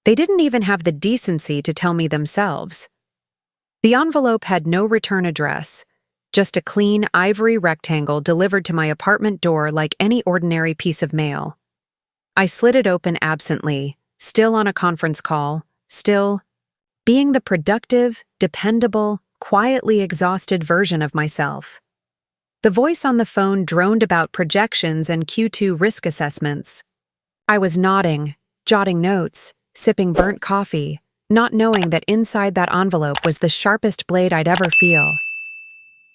They didn't even have the decency to tell me themselves. The envelope had no return address, just a clean ivory rectangle delivered to my apartment door like any ordinary piece of mail. I slid it open absently, still on a conference call, still being the productive, dependable, quietly exhausted version of myself. The voice on the phone droned about projections and Q2 risk assessments. I was nodding, jotting notes, sipping burnt coffee, not knowing that inside that envelope was the sharpest blade I'd ever feel.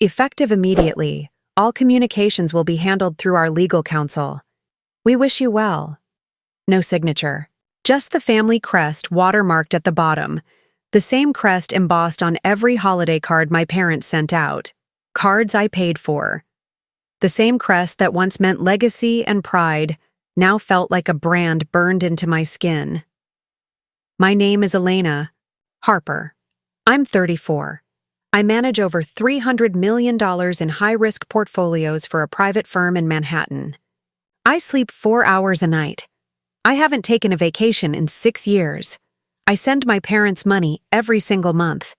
Effective immediately, all communications will be handled through our legal counsel. We wish you well. No signature. Just the family crest watermarked at the bottom, the same crest embossed on every holiday card my parents sent out, cards I paid for. The same crest that once meant legacy and pride now felt like a brand burned into my skin. My name is Elena Harper. I'm 34. I manage over $300 million in high-risk portfolios for a private firm in Manhattan. I sleep 4 hours a night. I haven't taken a vacation in 6 years. I send my parents money every single month.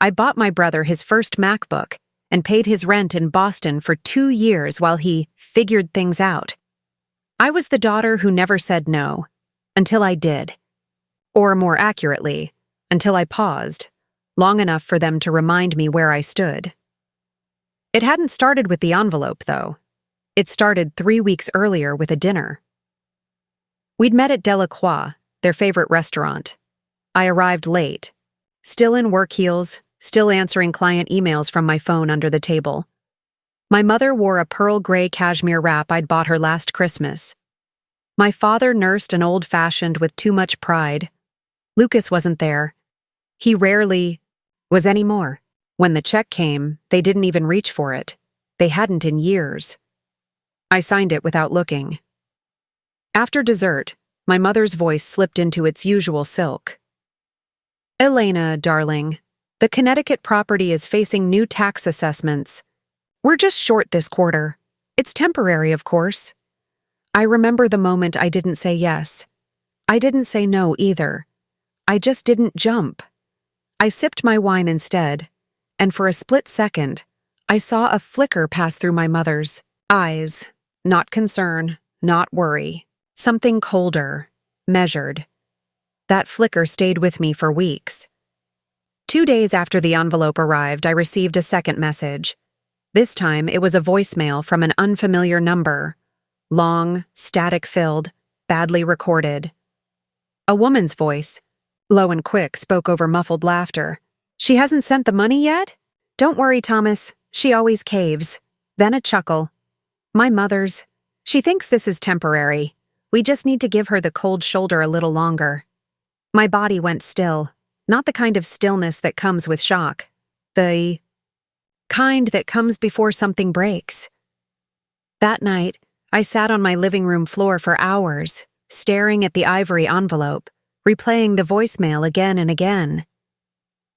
I bought my brother his first MacBook and paid his rent in Boston for 2 years while he figured things out. I was the daughter who never said no, until I did. Or more accurately, until I paused, long enough for them to remind me where I stood. It hadn't started with the envelope, though. It started 3 weeks earlier with a dinner. We'd met at Delacroix, their favorite restaurant. I arrived late, still in work heels, still answering client emails from my phone under the table. My mother wore a pearl gray cashmere wrap I'd bought her last Christmas. My father nursed an old-fashioned with too much pride. Lucas wasn't there. He rarely was anymore. When the check came, they didn't even reach for it. They hadn't in years. I signed it without looking. After dessert, my mother's voice slipped into its usual silk. Elena, darling, the Connecticut property is facing new tax assessments. We're just short this quarter. It's temporary, of course. I remember the moment I didn't say yes. I didn't say no either. I just didn't jump. I sipped my wine instead, and for a split second, I saw a flicker pass through my mother's eyes. Not concern, not worry. Something colder, measured. That flicker stayed with me for weeks. 2 days after the envelope arrived, I received a second message. This time, it was a voicemail from an unfamiliar number. Long, static-filled, badly recorded. A woman's voice, low and quick, spoke over muffled laughter. She hasn't sent the money yet? Don't worry, Thomas. She always caves. Then a chuckle. My mother's. She thinks this is temporary. We just need to give her the cold shoulder a little longer. My body went still, not the kind of stillness that comes with shock. The kind that comes before something breaks. That night, I sat on my living room floor for hours, staring at the ivory envelope, replaying the voicemail again and again.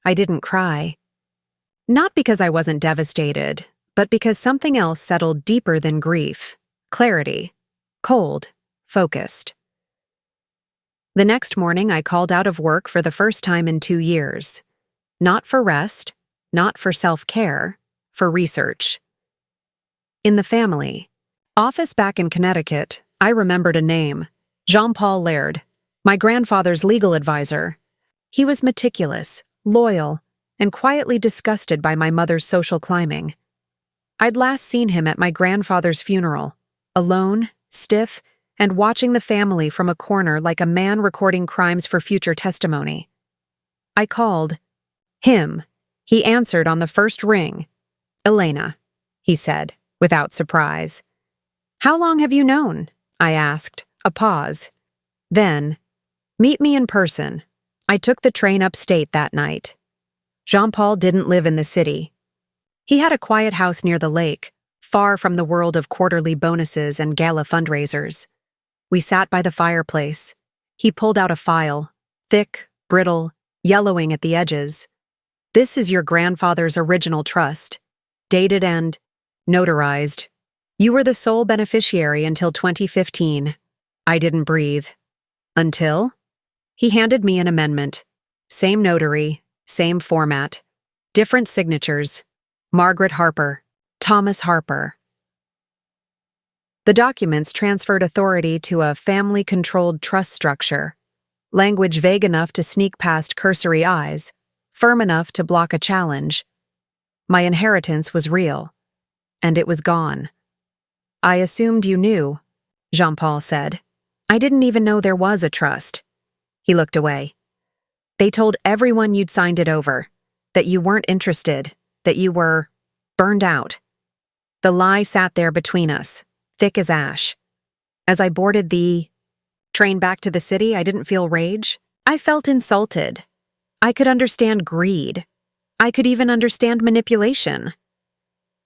I didn't cry. Not because I wasn't devastated, but because something else settled deeper than grief. Clarity. Cold. Focused. The next morning, I called out of work for the first time in 2 years. Not for rest, not for self-care, for research. In the family office back in Connecticut, I remembered a name, Jean-Paul Laird, my grandfather's legal advisor. He was meticulous, loyal, and quietly disgusted by my mother's social climbing. I'd last seen him at my grandfather's funeral, alone, stiff, and watching the family from a corner like a man recording crimes for future testimony. I called. Him. He answered on the first ring. Elena, he said, without surprise. How long have you known? I asked. A pause. Then, meet me in person. I took the train upstate that night. Jean-Paul didn't live in the city. He had a quiet house near the lake, far from the world of quarterly bonuses and gala fundraisers. We sat by the fireplace. He pulled out a file, thick, brittle, yellowing at the edges. This is your grandfather's original trust, dated and notarized. You were the sole beneficiary until 2015. I didn't breathe. Until? He handed me an amendment. Same notary, same format, different signatures. Margaret Harper, Thomas Harper. The documents transferred authority to a family-controlled trust structure, language vague enough to sneak past cursory eyes, firm enough to block a challenge. My inheritance was real, and it was gone. I assumed you knew, Jean-Paul said. I didn't even know there was a trust. He looked away. They told everyone you'd signed it over, that you weren't interested, that you were burned out. The lie sat there between us, thick as ash. As I boarded the train back to the city, I didn't feel rage. I felt insulted. I could understand greed. I could even understand manipulation.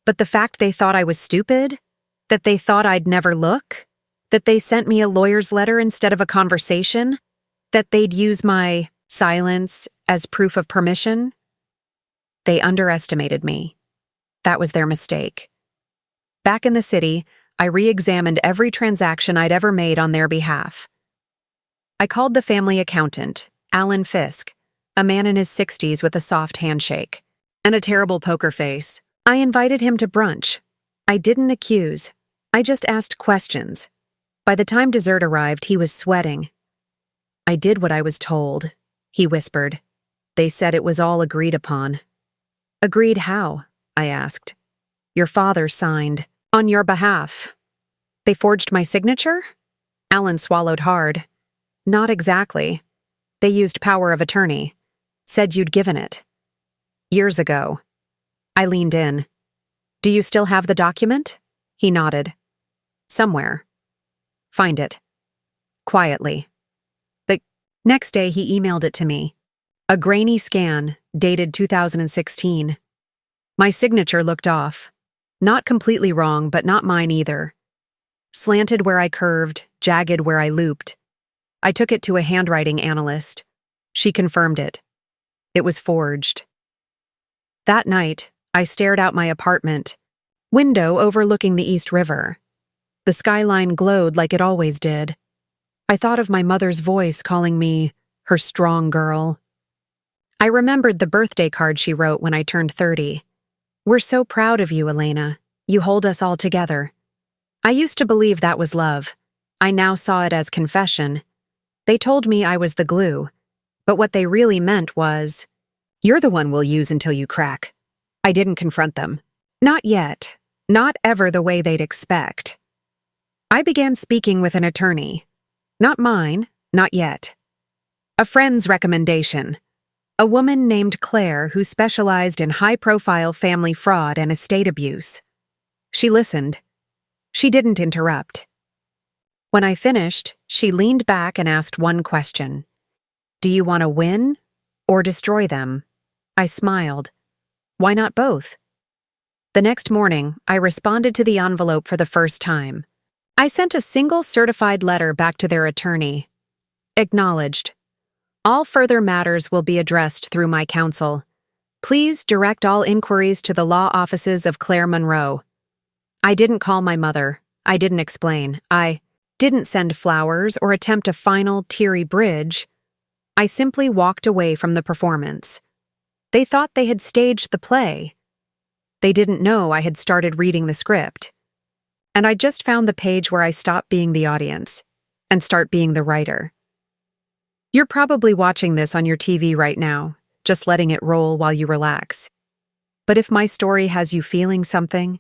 But the fact they thought I was stupid, that they thought I'd never look, that they sent me a lawyer's letter instead of a conversation, that they'd use my silence as proof of permission, they underestimated me. That was their mistake. Back in the city, I re-examined every transaction I'd ever made on their behalf. I called the family accountant, Alan Fisk, a man in his 60s with a soft handshake and a terrible poker face. I invited him to brunch. I didn't accuse. I just asked questions. By the time dessert arrived, he was sweating. I did what I was told, he whispered. They said it was all agreed upon. Agreed how? I asked. Your father signed. On your behalf. They forged my signature? Alan swallowed hard. Not exactly. They used power of attorney. Said you'd given it. Years ago. I leaned in. Do you still have the document? He nodded. Somewhere. Find it. Quietly. The next day he emailed it to me. A grainy scan, dated 2016. My signature looked off. Not completely wrong, but not mine either. Slanted where I curved, jagged where I looped. I took it to a handwriting analyst. She confirmed it. It was forged. That night, I stared out my apartment, window overlooking the East River. The skyline glowed like it always did. I thought of my mother's voice calling me her strong girl. I remembered the birthday card she wrote when I turned 30. We're so proud of you, Elena. You hold us all together. I used to believe that was love. I now saw it as confession. They told me I was the glue, but what they really meant was, you're the one we'll use until you crack. I didn't confront them. Not yet. Not ever the way they'd expect. I began speaking with an attorney. Not mine, not yet. A friend's recommendation. A woman named Claire who specialized in high-profile family fraud and estate abuse. She listened. She didn't interrupt. When I finished, she leaned back and asked one question. Do you want to win or destroy them? I smiled. Why not both? The next morning, I responded to the envelope for the first time. I sent a single certified letter back to their attorney. Acknowledged. All further matters will be addressed through my counsel. Please direct all inquiries to the law offices of Claire Monroe. I didn't call my mother. I didn't explain. I didn't send flowers or attempt a final, teary bridge. I simply walked away from the performance. They thought they had staged the play. They didn't know I had started reading the script. And I just found the page where I stop being the audience and start being the writer. You're probably watching this on your TV right now, just letting it roll while you relax. But if my story has you feeling something,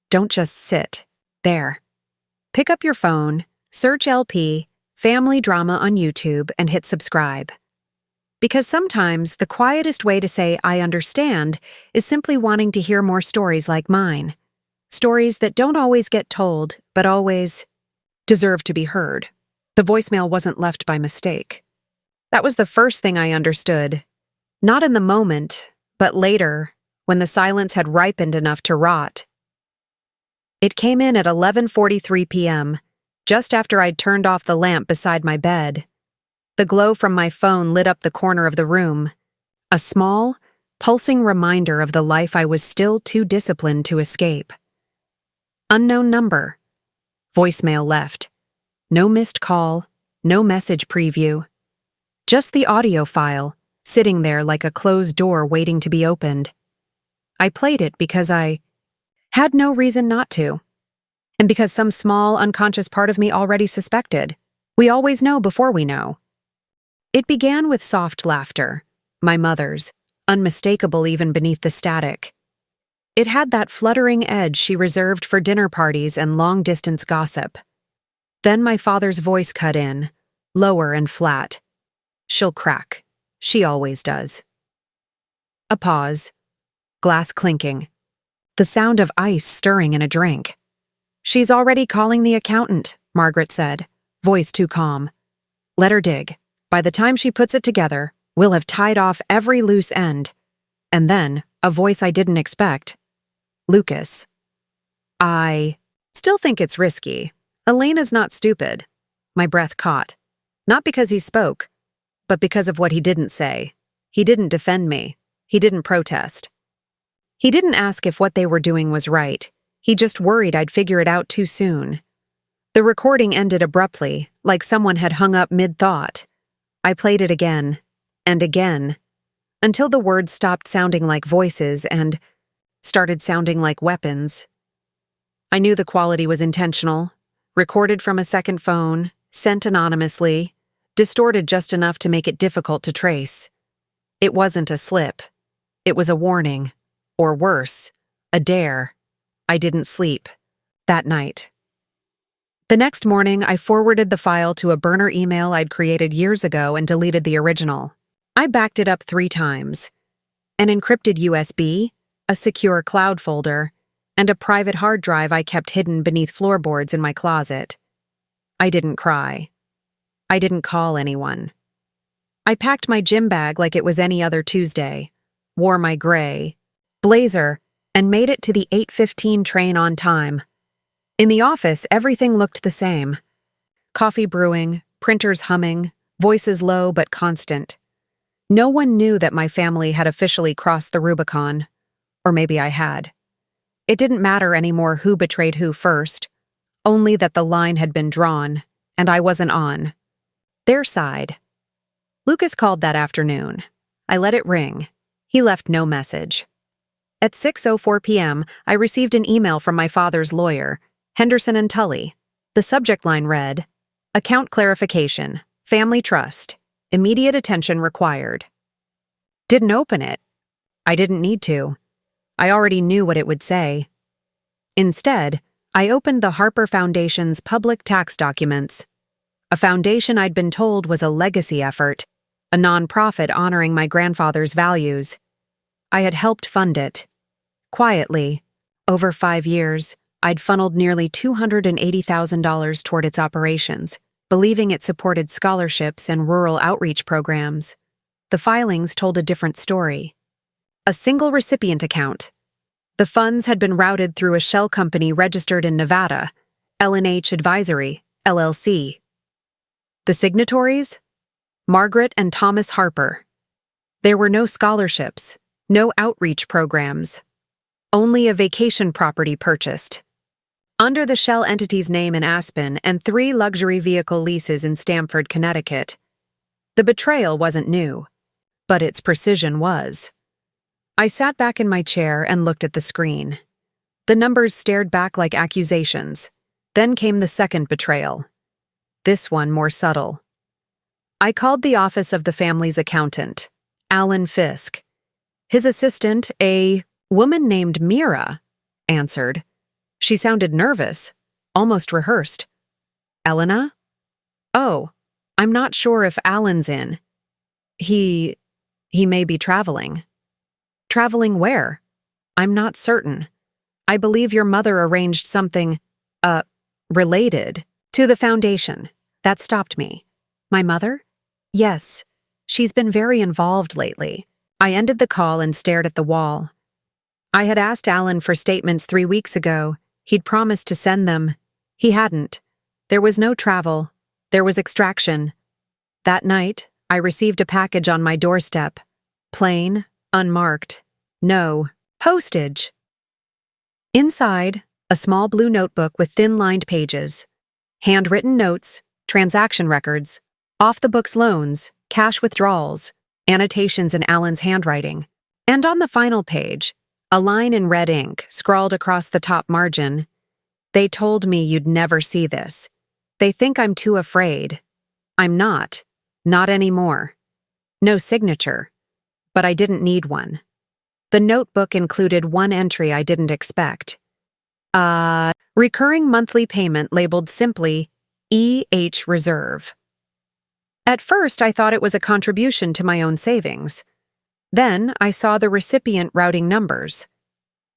don't just sit there. Pick up your phone, search LP, Family Drama on YouTube, and hit subscribe. Because sometimes the quietest way to say I understand is simply wanting to hear more stories like mine. Stories that don't always get told, but always deserve to be heard. The voicemail wasn't left by mistake. That was the first thing I understood. Not in the moment, but later, when the silence had ripened enough to rot. It came in at 11:43 p.m., just after I'd turned off the lamp beside my bed. The glow from my phone lit up the corner of the room, a small, pulsing reminder of the life I was still too disciplined to escape. Unknown number. Voicemail left. No missed call, no message preview. Just the audio file, sitting there like a closed door waiting to be opened. I played it because I had no reason not to. And because some small, unconscious part of me already suspected. We always know before we know. It began with soft laughter, my mother's, unmistakable even beneath the static. It had that fluttering edge she reserved for dinner parties and long-distance gossip. Then my father's voice cut in, lower and flat. She'll crack. She always does. A pause. Glass clinking. The sound of ice stirring in a drink. She's already calling the accountant, Margaret said, voice too calm. Let her dig. By the time she puts it together, we'll have tied off every loose end. And then, a voice I didn't expect. Lucas. I still think it's risky. Elena's not stupid. My breath caught. Not because he spoke, but because of what he didn't say. He didn't defend me. He didn't protest. He didn't ask if what they were doing was right. He just worried I'd figure it out too soon. The recording ended abruptly, like someone had hung up mid-thought. I played it again, and again, until the words stopped sounding like voices and started sounding like weapons. I knew the quality was intentional, recorded from a second phone, sent anonymously, distorted just enough to make it difficult to trace. It wasn't a slip. It was a warning, or worse, a dare. I didn't sleep that night. The next morning, I forwarded the file to a burner email I'd created years ago and deleted the original. I backed it up 3 times. An encrypted USB, a secure cloud folder, and a private hard drive I kept hidden beneath floorboards in my closet. I didn't cry. I didn't call anyone. I packed my gym bag like it was any other Tuesday, wore my gray blazer, and made it to the 8:15 train on time. In the office, everything looked the same. Coffee brewing, printers humming, voices low but constant. No one knew that my family had officially crossed the Rubicon. Or maybe I had. It didn't matter anymore who betrayed who first, only that the line had been drawn, and I wasn't on their side. Lucas called that afternoon. I let it ring. He left no message. At 6:04 p.m., I received an email from my father's lawyer, Henderson and Tully. The subject line read, "Account clarification, family trust, immediate attention required." Didn't open it. I didn't need to. I already knew what it would say. Instead, I opened the Harper Foundation's public tax documents. A foundation I'd been told was a legacy effort, a nonprofit honoring my grandfather's values. I had helped fund it. Quietly, over 5 years, I'd funneled nearly $280,000 toward its operations, believing it supported scholarships and rural outreach programs. The filings told a different story. A single recipient account. The funds had been routed through a shell company registered in Nevada, L&H Advisory, LLC. The signatories? Margaret and Thomas Harper. There were no scholarships, no outreach programs. Only a vacation property purchased. Under the shell entity's name in Aspen and 3 luxury vehicle leases in Stamford, Connecticut. The betrayal wasn't new, but its precision was. I sat back in my chair and looked at the screen. The numbers stared back like accusations. Then came the second betrayal. This one more subtle. I called the office of the family's accountant, Alan Fisk. His assistant, a woman named Mira, answered. She sounded nervous, almost rehearsed. Elena? Oh, I'm not sure if Alan's in. He may be traveling. Traveling where? I'm not certain. I believe your mother arranged something, related to the foundation. That stopped me. My mother? Yes. She's been very involved lately. I ended the call and stared at the wall. I had asked Alan for statements 3 weeks ago. He'd promised to send them. He hadn't. There was no travel. There was extraction. That night, I received a package on my doorstep. Plain, unmarked. No postage. Inside, a small blue notebook with thin-lined pages. Handwritten notes, transaction records, Off-the-books loans, cash withdrawals, annotations in Alan's handwriting. And on the final page, a line in red ink scrawled across the top margin. They told me you'd never see this. They think I'm too afraid. I'm not. Not anymore. No signature. But I didn't need one. The notebook included one entry I didn't expect. Recurring monthly payment labeled simply E.H. Reserve. At first, I thought it was a contribution to my own savings. Then, I saw the recipient routing numbers.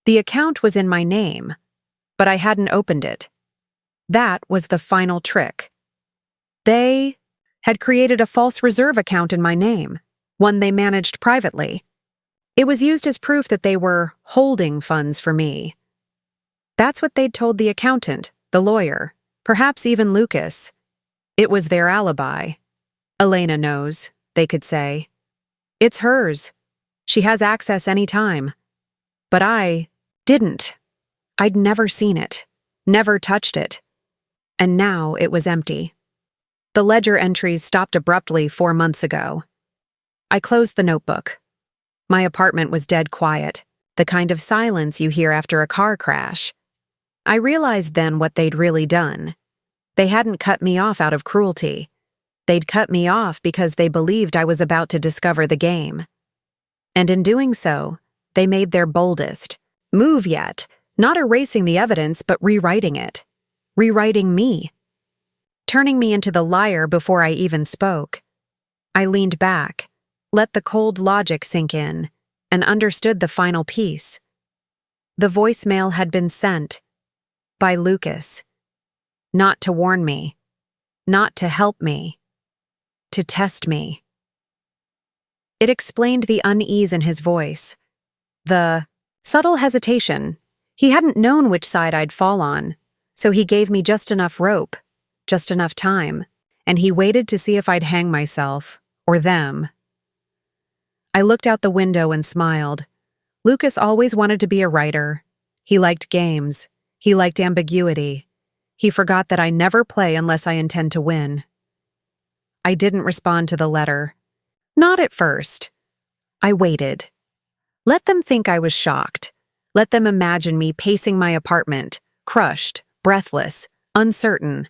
The account was in my name, but I hadn't opened it. That was the final trick. They had created a false reserve account in my name, one they managed privately. It was used as proof that they were holding funds for me. That's what they'd told the accountant, the lawyer, perhaps even Lucas. It was their alibi. Elena knows, they could say. It's hers. She has access any time. But I didn't. I'd never seen it, never touched it. And now it was empty. The ledger entries stopped abruptly 4 months ago. I closed the notebook. My apartment was dead quiet, the kind of silence you hear after a car crash. I realized then what they'd really done. They hadn't cut me off out of cruelty. They'd cut me off because they believed I was about to discover the game. And in doing so, they made their boldest move yet, not erasing the evidence but rewriting it. Rewriting me. Turning me into the liar before I even spoke. I leaned back, let the cold logic sink in, and understood the final piece. The voicemail had been sent by Lucas. Not to warn me. Not to help me. To test me. It explained the unease in his voice. The subtle hesitation. He hadn't known which side I'd fall on, so he gave me just enough rope, just enough time, and he waited to see if I'd hang myself, or them. I looked out the window and smiled. Lucas always wanted to be a writer. He liked games. He liked ambiguity. He forgot that I never play unless I intend to win. I didn't respond to the letter. Not at first. I waited. Let them think I was shocked. Let them imagine me pacing my apartment, crushed, breathless, uncertain.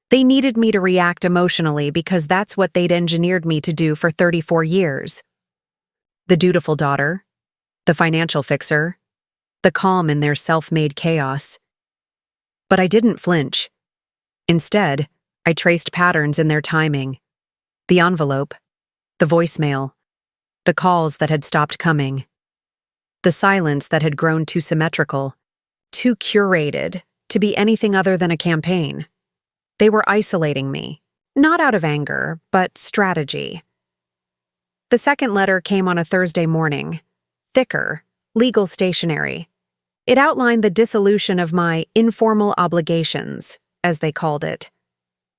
They needed me to react emotionally because that's what they'd engineered me to do for 34 years. The dutiful daughter, the financial fixer, the calm in their self-made chaos. But I didn't flinch. Instead, I traced patterns in their timing. The envelope, the voicemail, the calls that had stopped coming, the silence that had grown too symmetrical, too curated to be anything other than a campaign. They were isolating me, not out of anger, but strategy. The second letter came on a Thursday morning, thicker, legal stationery. It outlined the dissolution of my informal obligations, as they called it.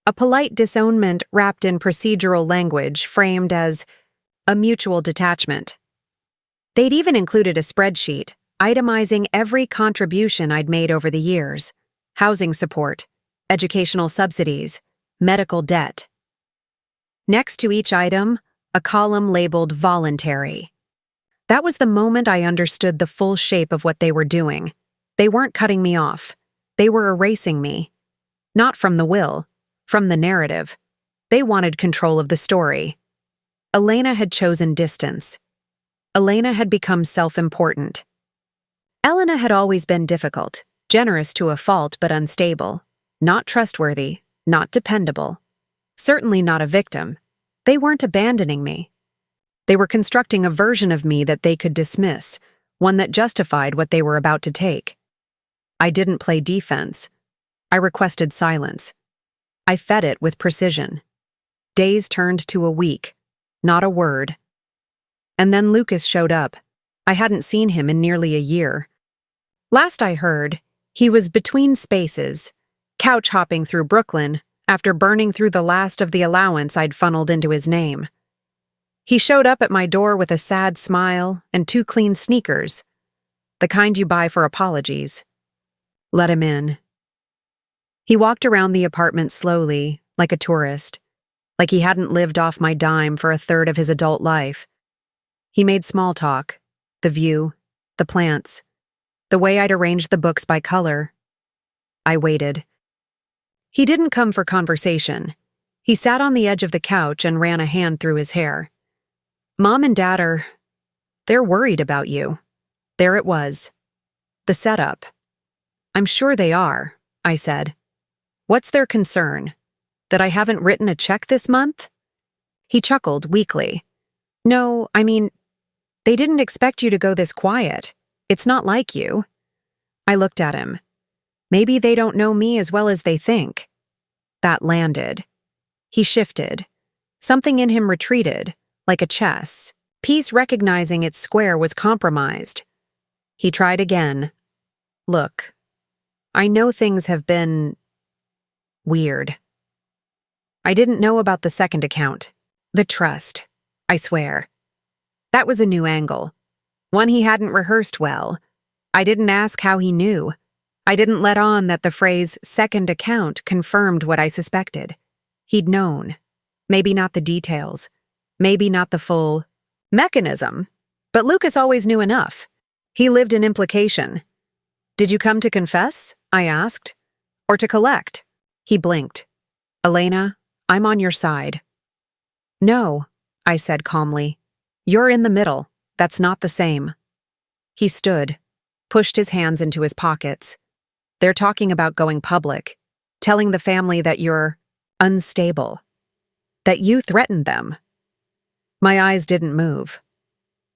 A polite disownment wrapped in procedural language framed as a mutual detachment. They'd even included a spreadsheet, itemizing every contribution I'd made over the years: housing support, educational subsidies, medical debt. Next to each item, a column labeled voluntary. That was the moment I understood the full shape of what they were doing. They weren't cutting me off. They were erasing me. Not from the will, from the narrative. They wanted control of the story. Elena had chosen distance. Elena had become self-important. Elena had always been difficult, generous to a fault but unstable. Not trustworthy, not dependable. Certainly not a victim. They weren't abandoning me. They were constructing a version of me that they could dismiss, one that justified what they were about to take. I didn't play defense. I requested silence. I fed it with precision. Days turned to a week, not a word. And then Lucas showed up. I hadn't seen him in nearly a year. Last I heard, he was between spaces, couch hopping through Brooklyn after burning through the last of the allowance I'd funneled into his name. He showed up at my door with a sad smile and 2 clean sneakers, the kind you buy for apologies. Let him in. He walked around the apartment slowly, like a tourist. like he hadn't lived off my dime for a third of his adult life. He made small talk, the view, the plants, the way I'd arranged the books by color. I waited. He didn't come for conversation. He sat on the edge of the couch and ran a hand through his hair. Mom and Dad they're worried about you. There it was. The setup. I'm sure they are, I said. What's their concern? That I haven't written a check this month? He chuckled weakly. No, I mean, they didn't expect you to go this quiet. It's not like you. I looked at him. Maybe they don't know me as well as they think. That landed. He shifted. Something in him retreated, like a chess. Piece recognizing its square was compromised. He tried again. Look, I know things have been weird. I didn't know about the second account. The trust, I swear. That was a new angle. One he hadn't rehearsed well. I didn't ask how he knew. I didn't let on that the phrase second account confirmed what I suspected. He'd known. Maybe not the details. Maybe not the full mechanism. But Lucas always knew enough. He lived in implication. Did you come to confess? I asked. Or to collect? He blinked. Elena, I'm on your side. No, I said calmly. You're in the middle. That's not the same. He stood, pushed his hands into his pockets. They're talking about going public, telling the family that you're unstable, that you threatened them. My eyes didn't move.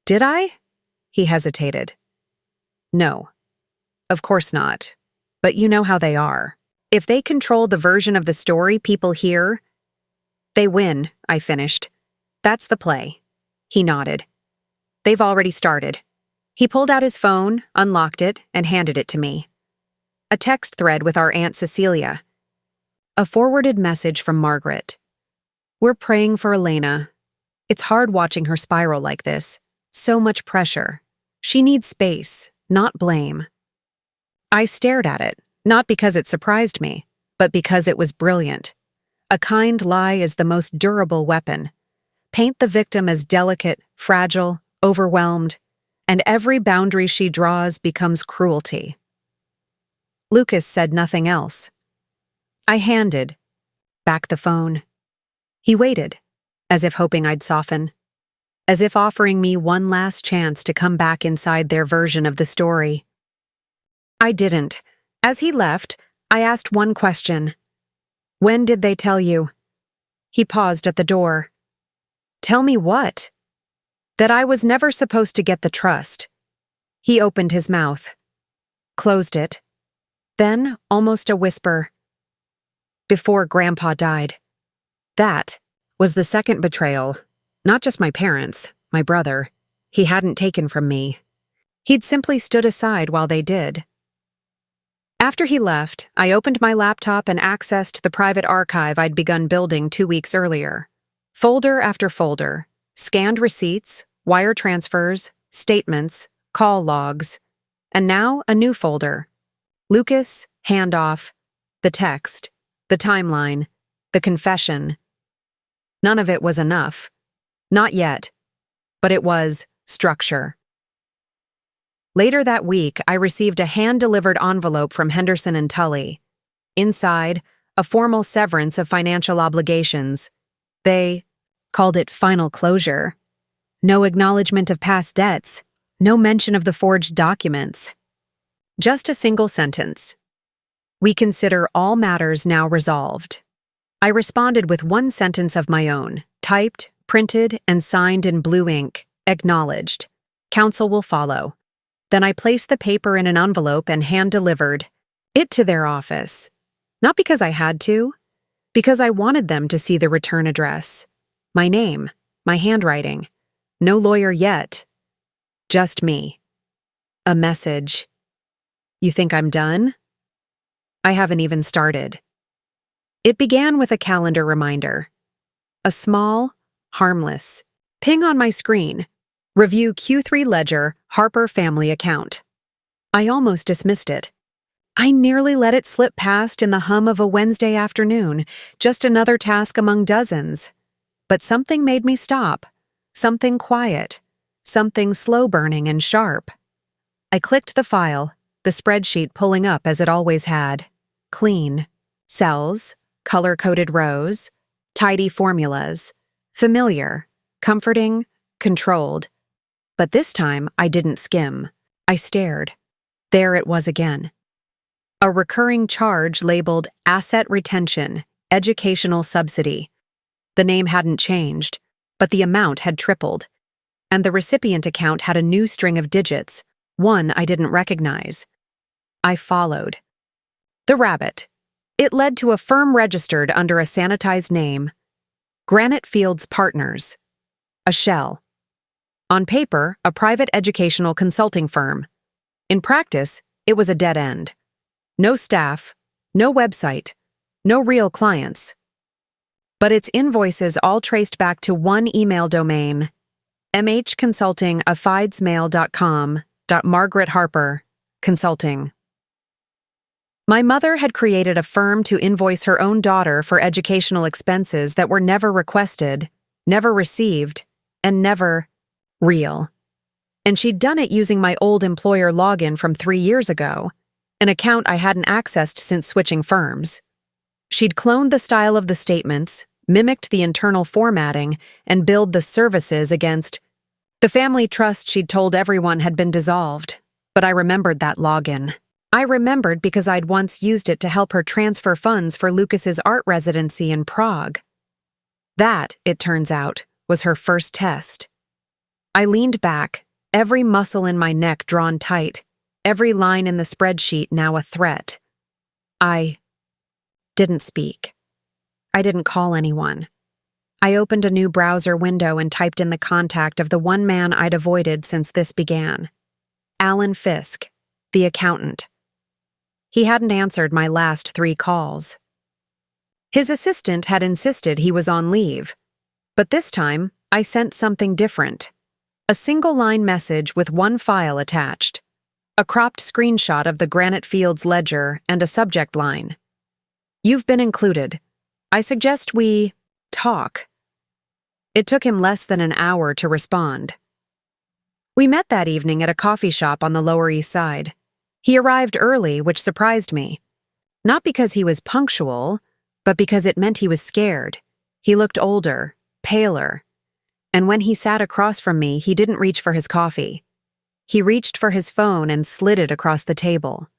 Did I? He hesitated. No, of course not. But you know how they are. If they control the version of the story people hear, they win, I finished. That's the play. He nodded. They've already started. He pulled out his phone, unlocked it, and handed it to me. A text thread with our Aunt Cecilia. A forwarded message from Margaret. We're praying for Elena. It's hard watching her spiral like this. So much pressure. She needs space, not blame. I stared at it, not because it surprised me, but because it was brilliant. A kind lie is the most durable weapon. Paint the victim as delicate, fragile, overwhelmed, and every boundary she draws becomes cruelty. Lucas said nothing else. I handed back the phone. He waited, as if hoping I'd soften, as if offering me one last chance to come back inside their version of the story. I didn't. As he left, I asked one question. When did they tell you? He paused at the door. Tell me what? That I was never supposed to get the trust. He opened his mouth, closed it, then almost a whisper. Before Grandpa died. That was the second betrayal. Not just my parents, my brother. He hadn't taken from me. He'd simply stood aside while they did. After he left, I opened my laptop and accessed the private archive I'd begun building 2 weeks earlier. Folder after folder, scanned receipts, wire transfers, statements, call logs, and now a new folder. Lucas, handoff, the text, the timeline, the confession. None of it was enough. Not yet. But it was structure. Later that week, I received a hand-delivered envelope from Henderson and Tully. Inside, a formal severance of financial obligations. They called it final closure. No acknowledgement of past debts. No mention of the forged documents. Just a single sentence. We consider all matters now resolved. I responded with one sentence of my own, typed, printed, and signed in blue ink, acknowledged. Counsel will follow. Then I placed the paper in an envelope and hand-delivered it to their office. Not because I had to, because I wanted them to see the return address. My name, my handwriting. No lawyer yet. Just me. A message. You think I'm done? I haven't even started. It began with a calendar reminder. A small, harmless ping on my screen. Review Q3 Ledger, Harper family account. I almost dismissed it. I nearly let it slip past in the hum of a Wednesday afternoon, just another task among dozens. But something made me stop. Something quiet. Something slow-burning and sharp. I clicked the file, the spreadsheet pulling up as it always had. Clean. Cells, color-coded rows, tidy formulas. Familiar, comforting, controlled. But this time, I didn't skim. I stared. There it was again. A recurring charge labeled Asset Retention, Educational Subsidy. The name hadn't changed, but the amount had tripled. And the recipient account had a new string of digits, one I didn't recognize. I followed. The rabbit. It led to a firm registered under a sanitized name. Granite Fields Partners. A shell. On paper, a private educational consulting firm. In practice, it was a dead end. No staff, no website, no real clients. But its invoices all traced back to one email domain, mhconsultingafide'smail.com.Margaret Consulting. My mother had created a firm to invoice her own daughter for educational expenses that were never requested, never received, and never real. And she'd done it using my old employer login from 3 years ago, an account I hadn't accessed since switching firms. She'd cloned the style of the statements, mimicked the internal formatting, and billed the services against the family trust she'd told everyone had been dissolved. But I remembered that login. I remembered because I'd once used it to help her transfer funds for Lucas's art residency in Prague. That, it turns out, was her first test. I leaned back, every muscle in my neck drawn tight, every line in the spreadsheet now a threat. I didn't speak. I didn't call anyone. I opened a new browser window and typed in the contact of the one man I'd avoided since this began. Alan Fisk, the accountant. He hadn't answered my last 3 calls. His assistant had insisted he was on leave, but this time I sent something different. A single-line message with one file attached. A cropped screenshot of the Granite Fields ledger and a subject line. You've been included. I suggest we talk. It took him less than an hour to respond. We met that evening at a coffee shop on the Lower East Side. He arrived early, which surprised me. Not because he was punctual, but because it meant he was scared. He looked older, paler. And when he sat across from me, he didn't reach for his coffee. He reached for his phone and slid it across the table.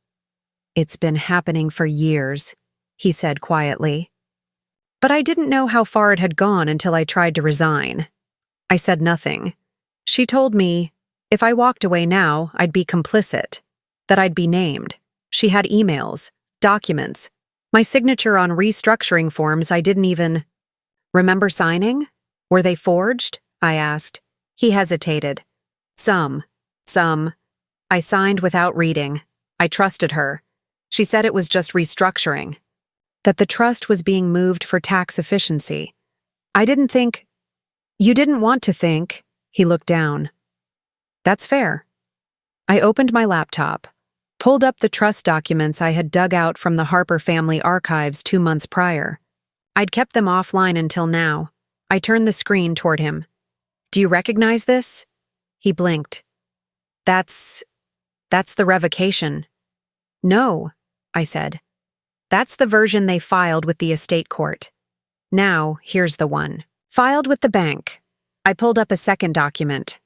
It's been happening for years, he said quietly. But I didn't know how far it had gone until I tried to resign. I said nothing. She told me, if I walked away now, I'd be complicit, that I'd be named. She had emails, documents, my signature on restructuring forms I didn't even remember signing. Were they forged? I asked. He hesitated. Some. I signed without reading. I trusted her. She said it was just restructuring. That the trust was being moved for tax efficiency. I didn't think. You didn't want to think. He looked down. That's fair. I opened my laptop, pulled up the trust documents I had dug out from the Harper family archives 2 months prior. I'd kept them offline until now. I turned the screen toward him. Do you recognize this? He blinked. That's the revocation. No, I said. That's the version they filed with the estate court. Now, here's the one. Filed with the bank. I pulled up a second document.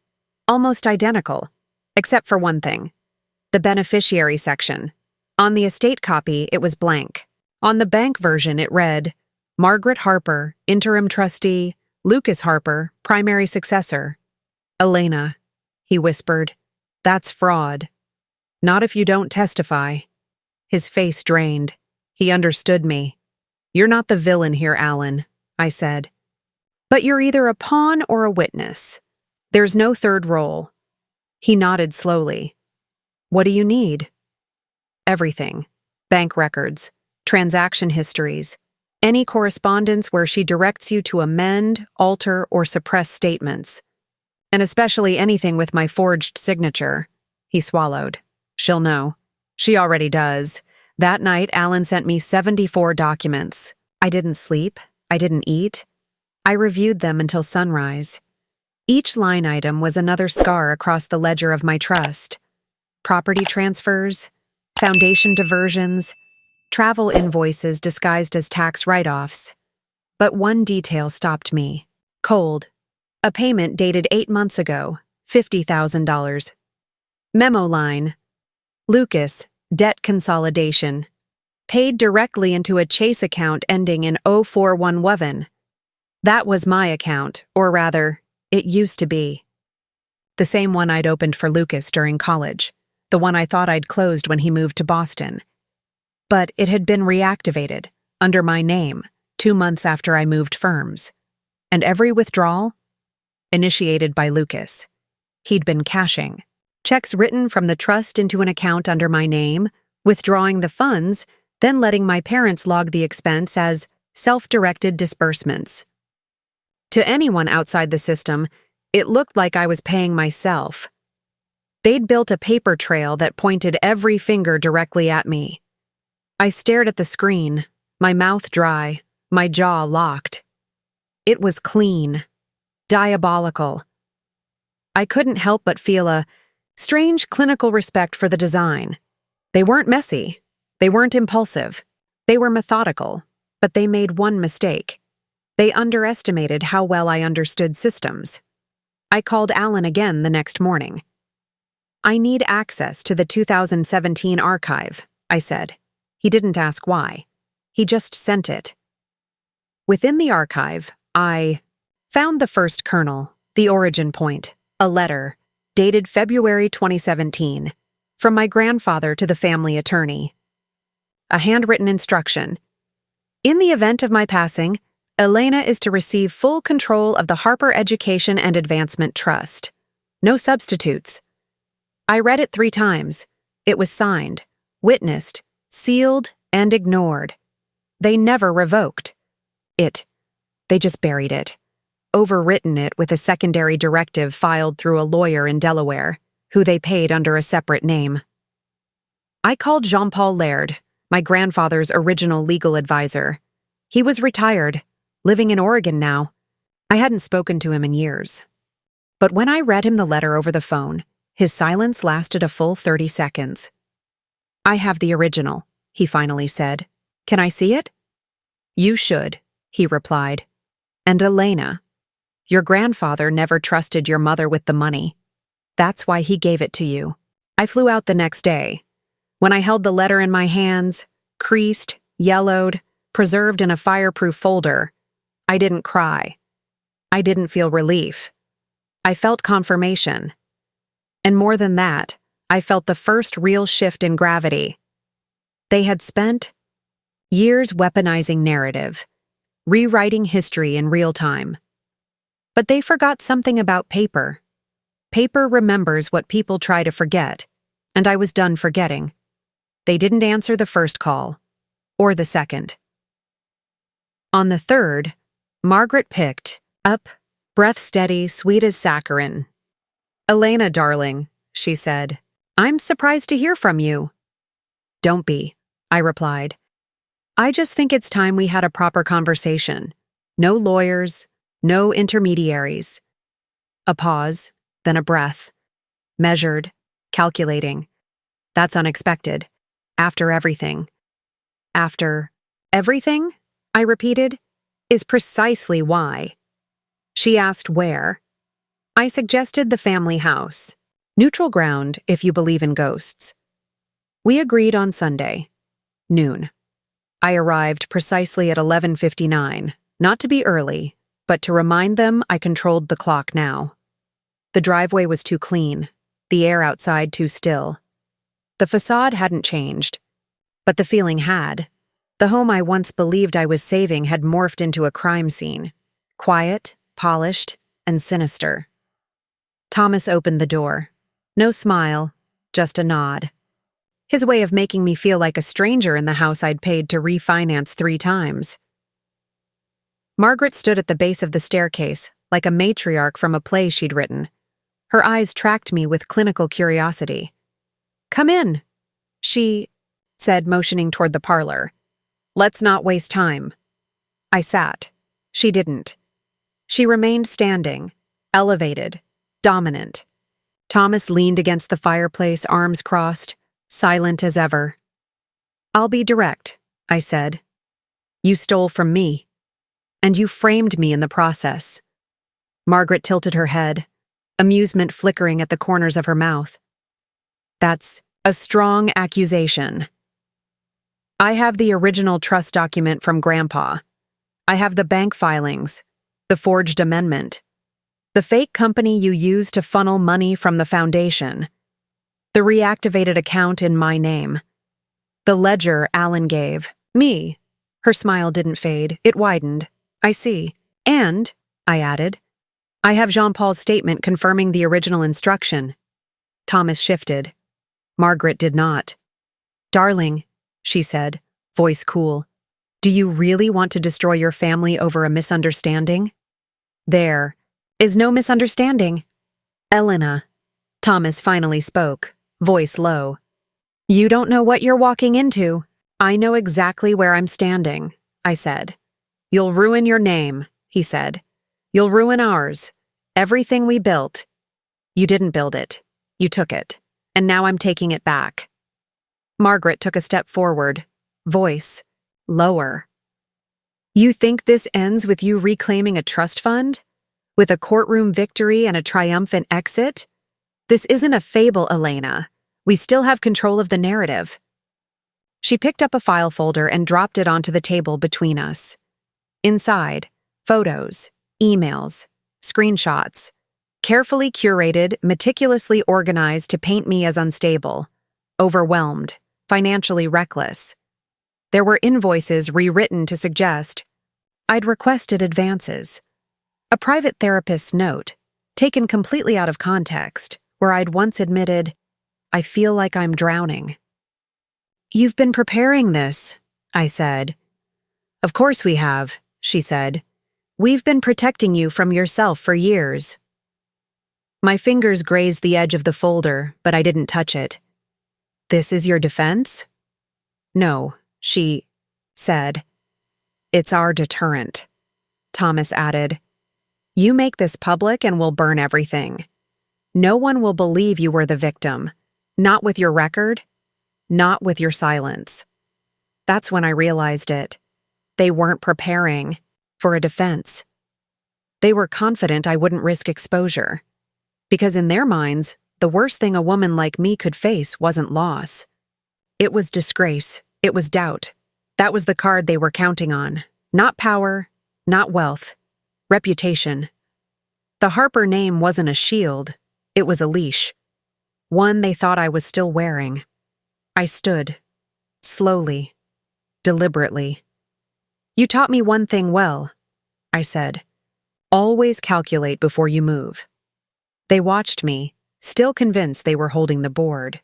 Almost identical, except for one thing. The beneficiary section. On the estate copy, it was blank. On the bank version, it read, Margaret Harper, interim trustee, Lucas Harper, primary successor. Elena, he whispered. That's fraud. Not if you don't testify. His face drained. He understood me. You're not the villain here, Alan, I said. But you're either a pawn or a witness. There's no third role. He nodded slowly. What do you need? Everything. Bank records, transaction histories, any correspondence where she directs you to amend, alter, or suppress statements. And especially anything with my forged signature. He swallowed. She'll know. She already does. That night, Alan sent me 74 documents. I didn't sleep. I didn't eat. I reviewed them until sunrise. Each line item was another scar across the ledger of my trust. Property transfers, foundation diversions, travel invoices disguised as tax write-offs. But one detail stopped me. Cold. A payment dated 8 months ago, $50,000. Memo line. Lucas, debt consolidation. Paid directly into a Chase account ending in 04111. That was my account, or rather, it used to be. The same one I'd opened for Lucas during college, the one I thought I'd closed when he moved to Boston. But it had been reactivated, under my name, 2 months after I moved firms. And every withdrawal? Initiated by Lucas. He'd been cashing. Checks written from the trust into an account under my name, withdrawing the funds, then letting my parents log the expense as self-directed disbursements. To anyone outside the system, it looked like I was paying myself. They'd built a paper trail that pointed every finger directly at me. I stared at the screen, my mouth dry, my jaw locked. It was clean, diabolical. I couldn't help but feel a strange clinical respect for the design. They weren't messy. They weren't impulsive. They were methodical, but they made one mistake. They underestimated how well I understood systems. I called Alan again the next morning. I need access to the 2017 archive, I said. He didn't ask why. He just sent it. Within the archive, I found the first kernel, the origin point, a letter, dated February 2017, from my grandfather to the family attorney. A handwritten instruction. In the event of my passing, Elena is to receive full control of the Harper Education and Advancement Trust. No substitutes. I read it 3 times. It was signed, witnessed, sealed, and ignored. They never revoked it. They just buried it, overwritten it with a secondary directive filed through a lawyer in Delaware, who they paid under a separate name. I called Jean-Paul Laird, my grandfather's original legal advisor. He was retired, living in Oregon now. I hadn't spoken to him in years. But when I read him the letter over the phone, his silence lasted a full 30 seconds. I have the original, he finally said. Can I see it? You should, he replied. And Elena, your grandfather never trusted your mother with the money. That's why he gave it to you. I flew out the next day. When I held the letter in my hands, creased, yellowed, preserved in a fireproof folder, I didn't cry. I didn't feel relief. I felt confirmation. And more than that, I felt the first real shift in gravity. They had spent years weaponizing narrative, rewriting history in real time. But they forgot something about paper. Paper remembers what people try to forget, and I was done forgetting. They didn't answer the first call, or the second. On the third, Margaret picked up, breath steady, sweet as saccharin. Elena, darling, she said, I'm surprised to hear from you. Don't be, I replied. I just think it's time we had a proper conversation. No lawyers, no intermediaries. A pause, then a breath. Measured, calculating. That's unexpected. After everything. After everything, I repeated, is precisely why. She asked where. I suggested the family house. Neutral ground if you believe in ghosts. We agreed on Sunday. Noon. I arrived precisely at 11:59, not to be early, but to remind them I controlled the clock now. The driveway was too clean, the air outside too still. The facade hadn't changed, but the feeling had. The home I once believed I was saving had morphed into a crime scene, quiet, polished, and sinister. Thomas opened the door. No smile, just a nod. His way of making me feel like a stranger in the house I'd paid to refinance 3 times. Margaret stood at the base of the staircase, like a matriarch from a play she'd written. Her eyes tracked me with clinical curiosity. Come in. She said, motioning toward the parlor. Let's not waste time. I sat. She didn't. She remained standing, elevated, dominant. Thomas leaned against the fireplace, arms crossed, silent as ever. I'll be direct, I said. You stole from me. And you framed me in the process. Margaret tilted her head, amusement flickering at the corners of her mouth. That's a strong accusation. I have the original trust document from Grandpa. I have the bank filings, the forged amendment, the fake company you used to funnel money from the foundation, the reactivated account in my name, the ledger Alan gave me. Her smile didn't fade, it widened. I see. And, I added, I have Jean-Paul's statement confirming the original instruction. Thomas shifted. Margaret did not. Darling, she said, voice cool, do you really want to destroy your family over a misunderstanding? There is no misunderstanding. Elena, Thomas finally spoke, voice low. You don't know what you're walking into. I know exactly where I'm standing, I said. You'll ruin your name, he said. You'll ruin ours. Everything we built. You didn't build it. You took it. And now I'm taking it back. Margaret took a step forward, voice lower. You think this ends with you reclaiming a trust fund? With a courtroom victory and a triumphant exit? This isn't a fable, Elena. We still have control of the narrative. She picked up a file folder and dropped it onto the table between us. Inside, photos, emails, screenshots, carefully curated, meticulously organized to paint me as unstable, overwhelmed, financially reckless. There were invoices rewritten to suggest I'd requested advances. A private therapist's note, taken completely out of context, where I'd once admitted, I feel like I'm drowning. You've been preparing this, I said. Of course we have, she said. We've been protecting you from yourself for years. My fingers grazed the edge of the folder, but I didn't touch it. This is your defense? No, she said. It's our deterrent. Thomas added. You make this public and we'll burn everything. No one will believe you were the victim. Not with your record, not with your silence. That's when I realized it. They weren't preparing for a defense. They were confident I wouldn't risk exposure. Because in their minds, the worst thing a woman like me could face wasn't loss. It was disgrace. It was doubt. That was the card they were counting on. Not power, not wealth. Reputation. The Harper name wasn't a shield. It was a leash. One they thought I was still wearing. I stood. Slowly. Deliberately. You taught me one thing well, I said. Always calculate before you move. They watched me, still convinced they were holding the board.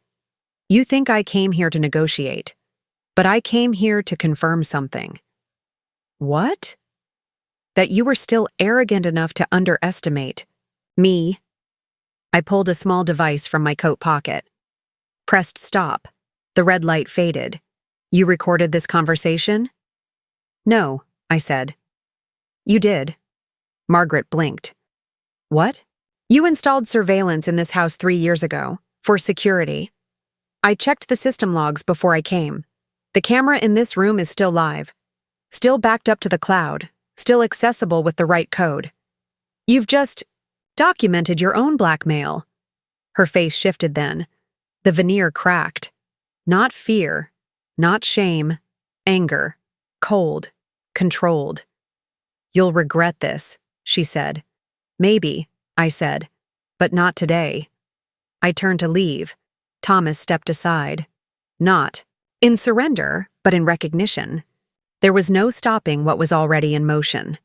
You think I came here to negotiate, but I came here to confirm something. What? That you were still arrogant enough to underestimate me. I pulled a small device from my coat pocket. Pressed stop. The red light faded. You recorded this conversation? No, I said. You did. Margaret blinked. What? You installed surveillance in this house 3 years ago, for security. I checked the system logs before I came. The camera in this room is still live. Still backed up to the cloud. Still accessible with the right code. You've just documented your own blackmail. Her face shifted then. The veneer cracked. Not fear, not shame, anger, cold, controlled. You'll regret this, she said. Maybe, I said, but not today. I turned to leave. Thomas stepped aside. Not in surrender, but in recognition. There was no stopping what was already in motion.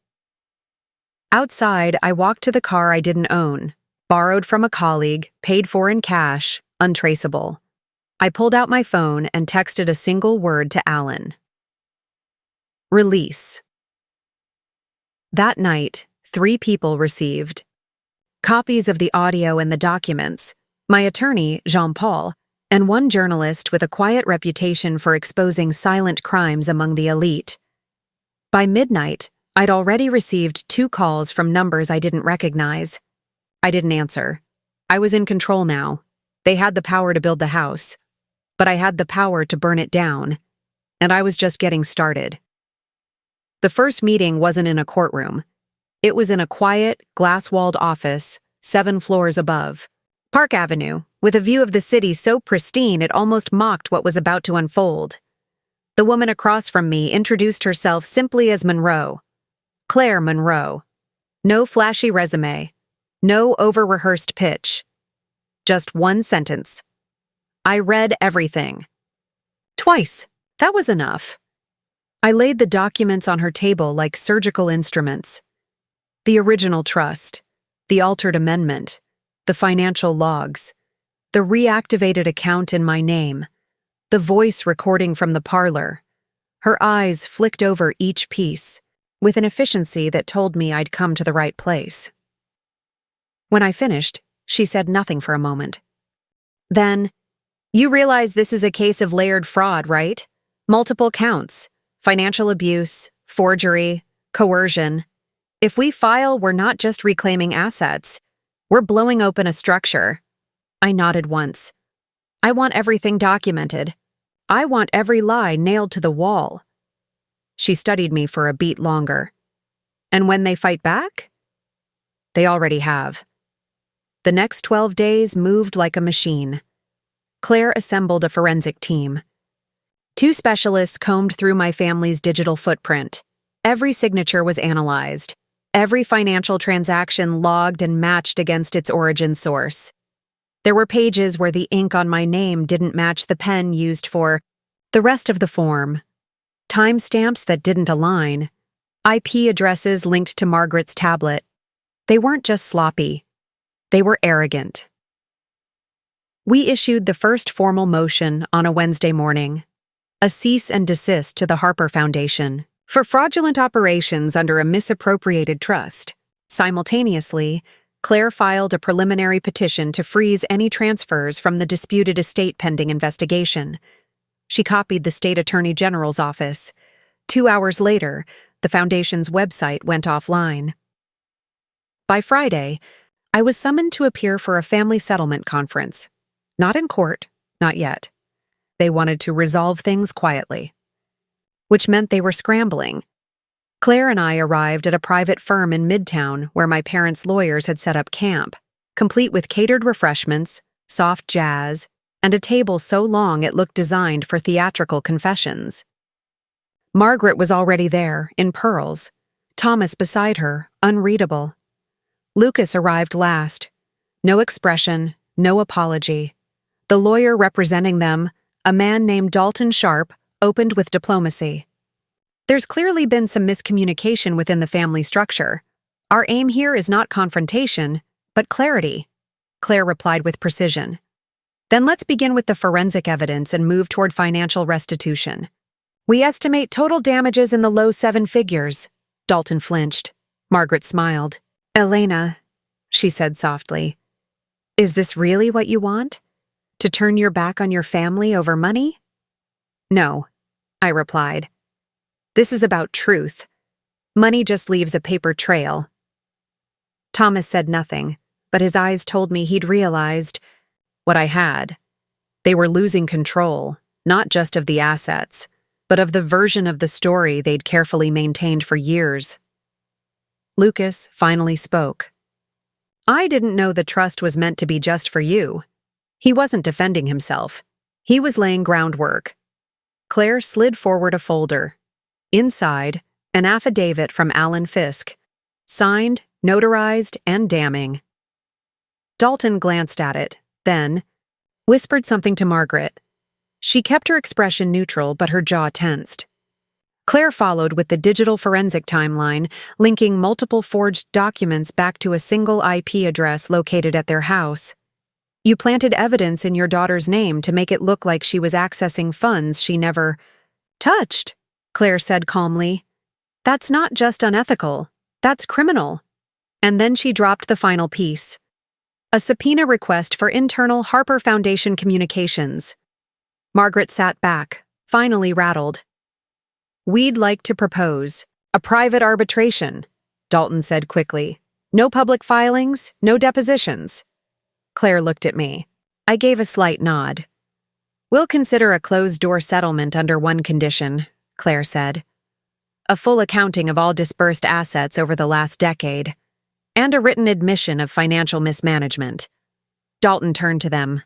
Outside, I walked to the car I didn't own, borrowed from a colleague, paid for in cash, untraceable. I pulled out my phone and texted a single word to Alan. Release. That night, 3 people received copies of the audio and the documents. My attorney, Jean-Paul, and one journalist with a quiet reputation for exposing silent crimes among the elite. By midnight, I'd already received 2 calls from numbers I didn't recognize. I didn't answer. I was in control now. They had the power to build the house, but I had the power to burn it down, and I was just getting started. The first meeting wasn't in a courtroom. It was in a quiet, glass-walled office, 7 floors above. Park Avenue, with a view of the city so pristine it almost mocked what was about to unfold. The woman across from me introduced herself simply as Monroe. Claire Monroe. No flashy resume. No over-rehearsed pitch. Just one sentence. I read everything. Twice. That was enough. I laid the documents on her table like surgical instruments. The original trust, the altered amendment, the financial logs, the reactivated account in my name, the voice recording from the parlor. Her eyes flicked over each piece, with an efficiency that told me I'd come to the right place. When I finished, she said nothing for a moment. Then, "You realize this is a case of layered fraud, right? Multiple counts, financial abuse, forgery, coercion. If we file, we're not just reclaiming assets. We're blowing open a structure." I nodded once. "I want everything documented. I want every lie nailed to the wall." She studied me for a beat longer. "And when they fight back?" "They already have." The next 12 days moved like a machine. Claire assembled a forensic team. 2 specialists combed through my family's digital footprint. Every signature was analyzed. Every financial transaction logged and matched against its origin source. There were pages where the ink on my name didn't match the pen used for the rest of the form. Timestamps that didn't align. IP addresses linked to Margaret's tablet. They weren't just sloppy. They were arrogant. We issued the first formal motion on a Wednesday morning. A cease and desist to the Harper Foundation for fraudulent operations under a misappropriated trust. Simultaneously, Claire filed a preliminary petition to freeze any transfers from the disputed estate pending investigation. She copied the state attorney general's office. 2 hours later, the foundation's website went offline. By Friday, I was summoned to appear for a family settlement conference. Not in court, not yet. They wanted to resolve things quietly, which meant they were scrambling. Claire and I arrived at a private firm in Midtown where my parents' lawyers had set up camp, complete with catered refreshments, soft jazz, and a table so long it looked designed for theatrical confessions. Margaret was already there, in pearls. Thomas beside her, unreadable. Lucas arrived last. No expression, no apology. The lawyer representing them, a man named Dalton Sharp, opened with diplomacy. "There's clearly been some miscommunication within the family structure. Our aim here is not confrontation, but clarity," Claire replied with precision. "Then let's begin with the forensic evidence and move toward financial restitution. We estimate total damages in the low 7 figures." Dalton flinched. Margaret smiled. "Elena," she said softly, "is this really what you want? To turn your back on your family over money?" "No," I replied. "This is about truth. Money just leaves a paper trail." Thomas said nothing, but his eyes told me he'd realized what I had. They were losing control, not just of the assets, but of the version of the story they'd carefully maintained for years. Lucas finally spoke. "I didn't know the trust was meant to be just for you." He wasn't defending himself. He was laying groundwork. Claire slid forward a folder. Inside, an affidavit from Alan Fisk, signed, notarized, and damning. Dalton glanced at it, then whispered something to Margaret. She kept her expression neutral, but her jaw tensed. Claire followed with the digital forensic timeline, linking multiple forged documents back to a single IP address located at their house. "You planted evidence in your daughter's name to make it look like she was accessing funds she never touched," Claire said calmly. "That's not just unethical, that's criminal." And then she dropped the final piece. A subpoena request for internal Harper Foundation communications. Margaret sat back, finally rattled. We'd like to propose a private arbitration, Dalton said quickly. No public filings, no depositions. Claire looked at me. I gave a slight nod. We'll consider a closed-door settlement under one condition, Claire said. A full accounting of all dispersed assets over the last decade, and a written admission of financial mismanagement. Dalton turned to them.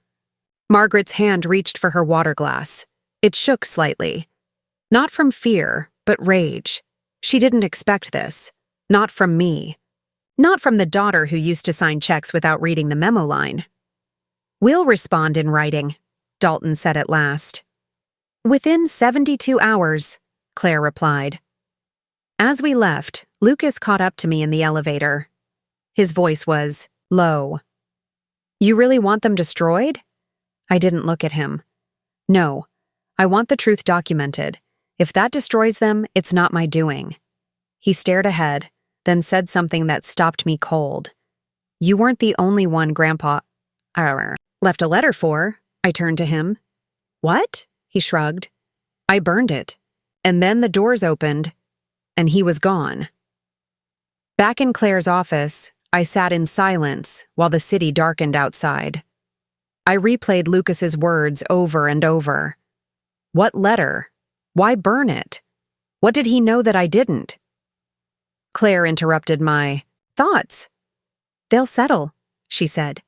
Margaret's hand reached for her water glass. It shook slightly. Not from fear, but rage. She didn't expect this. Not from me. Not from the daughter who used to sign checks without reading the memo line. We'll respond in writing, Dalton said at last. Within 72 hours, Claire replied. As we left, Lucas caught up to me in the elevator. His voice was low. You really want them destroyed? I didn't look at him. No, I want the truth documented. If that destroys them, it's not my doing. He stared ahead, then said something that stopped me cold. You weren't the only one Grandpa left a letter for. I turned to him. What? He shrugged. I burned it. And then the doors opened, and he was gone. Back in Claire's office, I sat in silence while the city darkened outside. I replayed Lucas's words over and over. What letter? Why burn it? What did he know that I didn't? Claire interrupted my thoughts. They'll settle, she said.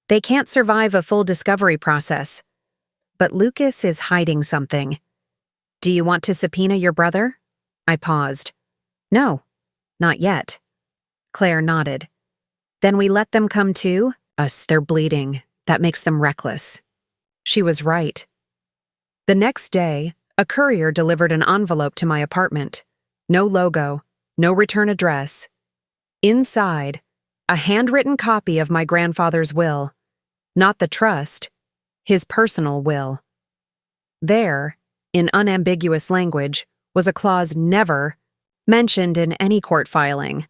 They can't survive a full discovery process. But Lucas is hiding something. Do you want to subpoena your brother? I paused. No, not yet. Claire nodded. Then we let them come to us. They're bleeding. That makes them reckless. She was right. The next day, a courier delivered an envelope to my apartment. No logo, no return address. Inside, a handwritten copy of my grandfather's will. Not the trust, his personal will. There, in unambiguous language, was a clause never mentioned in any court filing.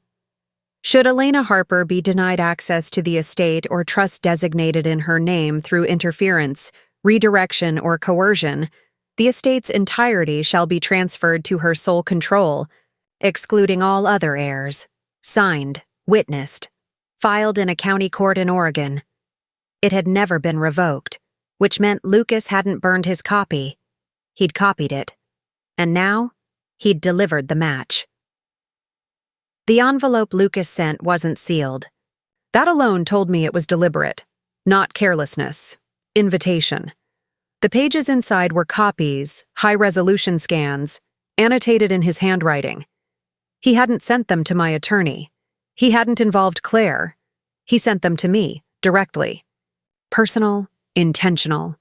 Should Elena Harper be denied access to the estate or trust designated in her name through interference, redirection, or coercion, the estate's entirety shall be transferred to her sole control, excluding all other heirs. Signed, witnessed, filed in a county court in Oregon. It had never been revoked, which meant Lucas hadn't burned his copy. He'd copied it. And now, he'd delivered the match. The envelope Lucas sent wasn't sealed. That alone told me it was deliberate, not carelessness. Invitation. The pages inside were copies, high-resolution scans, annotated in his handwriting. He hadn't sent them to my attorney. He hadn't involved Claire. He sent them to me, directly. Personal, intentional.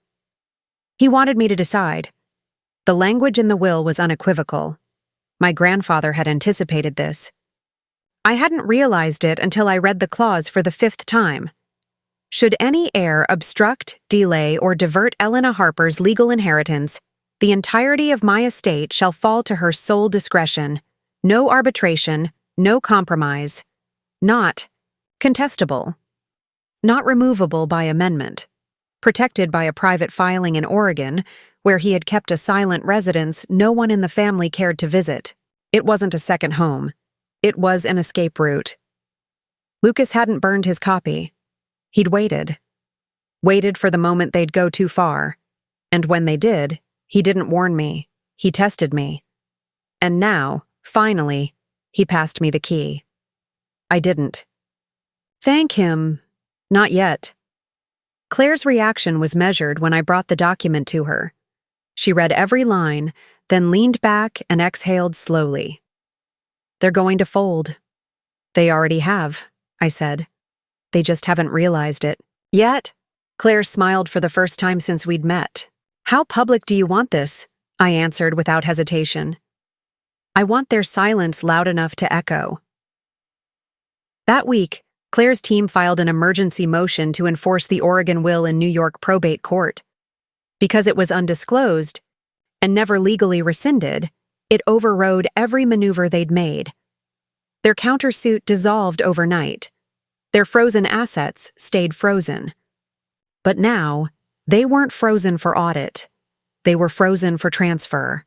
He wanted me to decide. The language in the will was unequivocal. My grandfather had anticipated this. I hadn't realized it until I read the clause for the 5th time. Should any heir obstruct, delay, or divert Elena Harper's legal inheritance, the entirety of my estate shall fall to her sole discretion. No arbitration, no compromise. Not contestable. Not removable by amendment. Protected by a private filing in Oregon, where he had kept a silent residence no one in the family cared to visit. It wasn't a second home. It was an escape route. Lucas hadn't burned his copy. He'd waited. Waited for the moment they'd go too far. And when they did, he didn't warn me. He tested me. And now, finally, he passed me the key. I didn't. Thank him. Not yet. Claire's reaction was measured when I brought the document to her. She read every line, then leaned back and exhaled slowly. They're going to fold. They already have, I said. They just haven't realized it. Yet? Claire smiled for the first time since we'd met. How public do you want this? I answered without hesitation. I want their silence loud enough to echo. That week, Claire's team filed an emergency motion to enforce the Oregon will in New York probate court. Because it was undisclosed and never legally rescinded, it overrode every maneuver they'd made. Their countersuit dissolved overnight. Their frozen assets stayed frozen. But now, they weren't frozen for audit. They were frozen for transfer.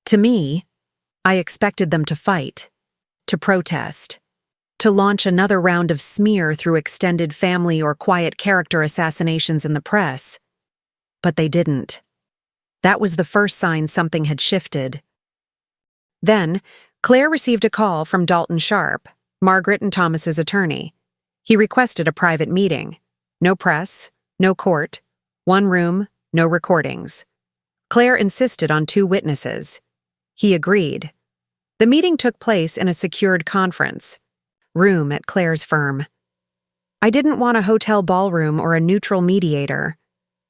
To me, I expected them to fight, to protest, to launch another round of smear through extended family or quiet character assassinations in the press. But they didn't. That was the first sign something had shifted. Then, Claire received a call from Dalton Sharp, Margaret and Thomas's attorney. He requested a private meeting. No press, no court, one room, no recordings. Claire insisted on 2 witnesses. He agreed. The meeting took place in a secured conference room at Claire's firm. I didn't want a hotel ballroom or a neutral mediator.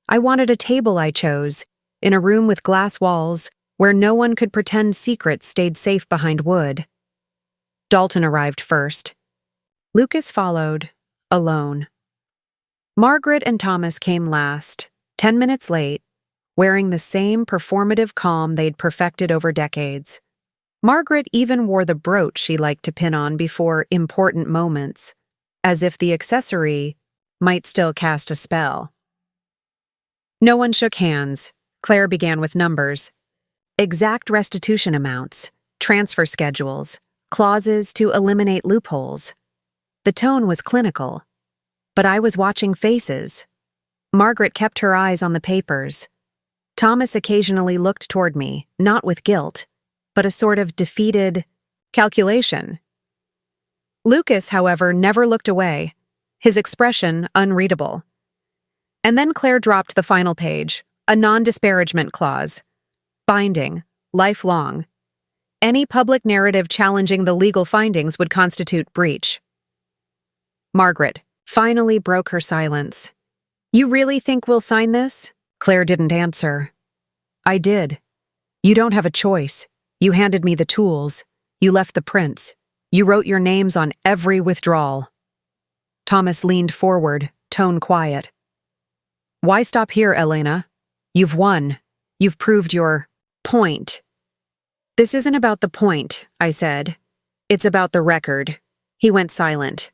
I wanted a table I chose, in a room with glass walls, where no one could pretend secrets stayed safe behind wood. Dalton arrived first. Lucas followed, alone. Margaret and Thomas came last, 10 minutes late, wearing the same performative calm they'd perfected over decades. Margaret even wore the brooch she liked to pin on before important moments, as if the accessory might still cast a spell. No one shook hands. Claire began with numbers. Exact restitution amounts, transfer schedules, clauses to eliminate loopholes. The tone was clinical, but I was watching faces. Margaret kept her eyes on the papers. Thomas occasionally looked toward me, not with guilt, but a sort of defeated calculation. Lucas, however, never looked away, his expression unreadable. And then Claire dropped the final page, a non-disparagement clause. Binding, lifelong. Any public narrative challenging the legal findings would constitute breach. Margaret finally broke her silence. You really think we'll sign this? Claire didn't answer. I did. You don't have a choice. You handed me the tools. You left the prints. You wrote your names on every withdrawal. Thomas leaned forward, tone quiet. Why stop here, Elena? You've won. You've proved your point. This isn't about the point, I said. It's about the record. He went silent.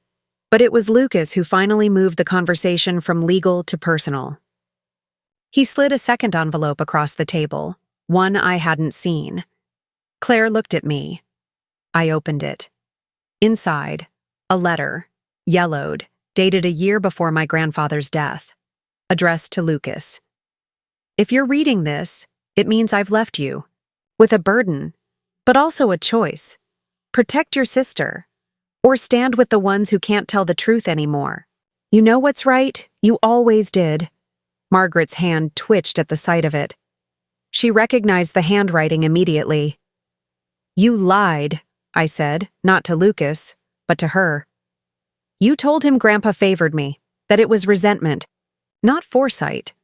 But it was Lucas who finally moved the conversation from legal to personal. He slid a second envelope across the table, one I hadn't seen. Claire looked at me. I opened it. Inside, a letter, yellowed, dated a year before my grandfather's death, addressed to Lucas. If you're reading this, it means I've left you, with a burden, but also a choice. Protect your sister, or stand with the ones who can't tell the truth anymore. You know what's right, you always did. Margaret's hand twitched at the sight of it. She recognized the handwriting immediately. You lied, I said, not to Lucas, but to her. You told him Grandpa favored me, that it was resentment, not foresight.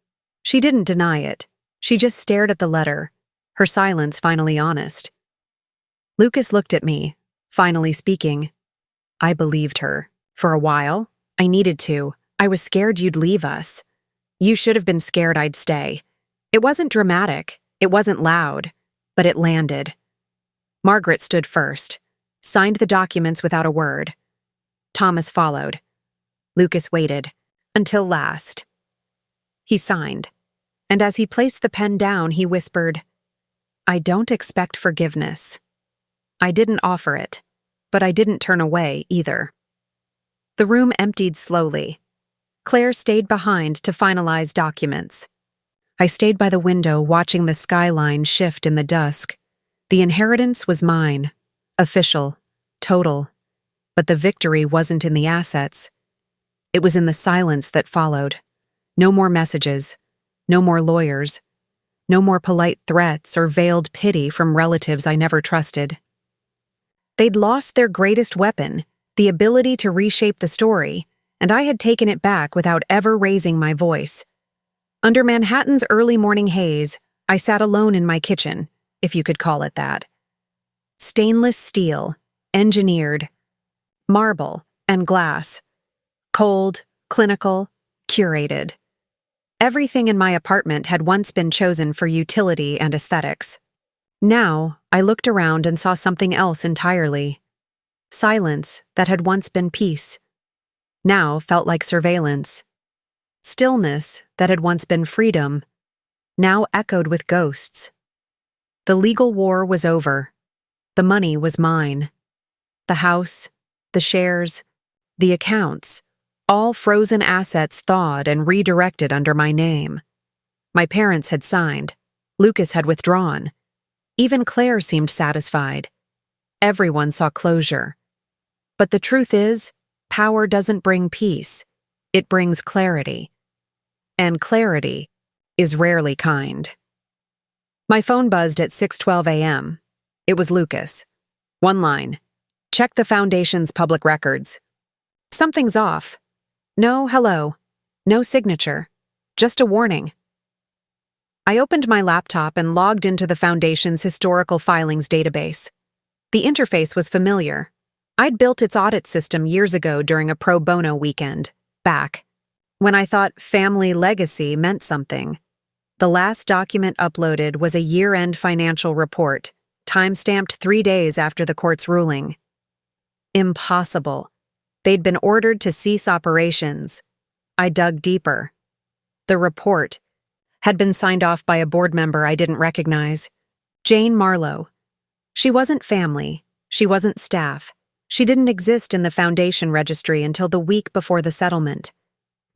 She didn't deny it. She just stared at the letter, her silence finally honest. Lucas looked at me, finally speaking. I believed her. For a while, I needed to. I was scared you'd leave us. You should have been scared I'd stay. It wasn't dramatic, it wasn't loud, but it landed. Margaret stood first, signed the documents without a word. Thomas followed. Lucas waited, until last. He signed, and as he placed the pen down, he whispered, I don't expect forgiveness. I didn't offer it, but I didn't turn away either. The room emptied slowly. Claire stayed behind to finalize documents. I stayed by the window watching the skyline shift in the dusk. The inheritance was mine, official, total, but the victory wasn't in the assets. It was in the silence that followed. No more messages, no more lawyers, no more polite threats or veiled pity from relatives I never trusted. They'd lost their greatest weapon, the ability to reshape the story, and I had taken it back without ever raising my voice. Under Manhattan's early morning haze, I sat alone in my kitchen, if you could call it that. Stainless steel, engineered, marble, and glass. Cold, clinical, curated. Everything in my apartment had once been chosen for utility and aesthetics. Now, I looked around and saw something else entirely. Silence that had once been peace. now felt like surveillance. Stillness that had once been freedom now echoed with ghosts. The legal war was over. The money was mine. The house, the shares, the accounts, all frozen assets thawed and redirected under my name. My parents had signed. Lucas had withdrawn. Even Claire seemed satisfied. Everyone saw closure. But the truth is, power doesn't bring peace. It brings clarity. And clarity is rarely kind. My phone buzzed at 6:12 a.m. It was Lucas. One line. Check the foundation's public records. Something's off. No hello. No signature. Just a warning. I opened my laptop and logged into the foundation's historical filings database. The interface was familiar. I'd built its audit system years ago during a pro bono weekend, back when I thought family legacy meant something. The last document uploaded was a year-end financial report, time-stamped 3 days after the court's ruling. Impossible. They'd been ordered to cease operations. I dug deeper. The report had been signed off by a board member I didn't recognize. Jane Marlowe. She wasn't family. She wasn't staff. She didn't exist in the foundation registry until the week before the settlement.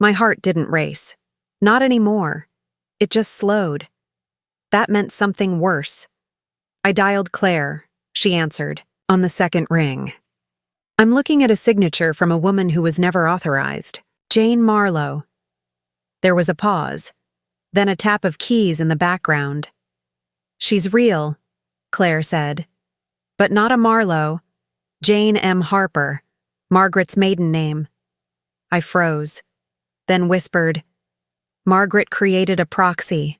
My heart didn't race. Not anymore. It just slowed. That meant something worse. I dialed Claire. She answered, on the second ring. I'm looking at a signature from a woman who was never authorized. Jane Marlowe. There was a pause, then a tap of keys in the background. She's real, Claire said. But not a Marlowe. Jane M. Harper, Margaret's maiden name. I froze, then whispered, Margaret created a proxy.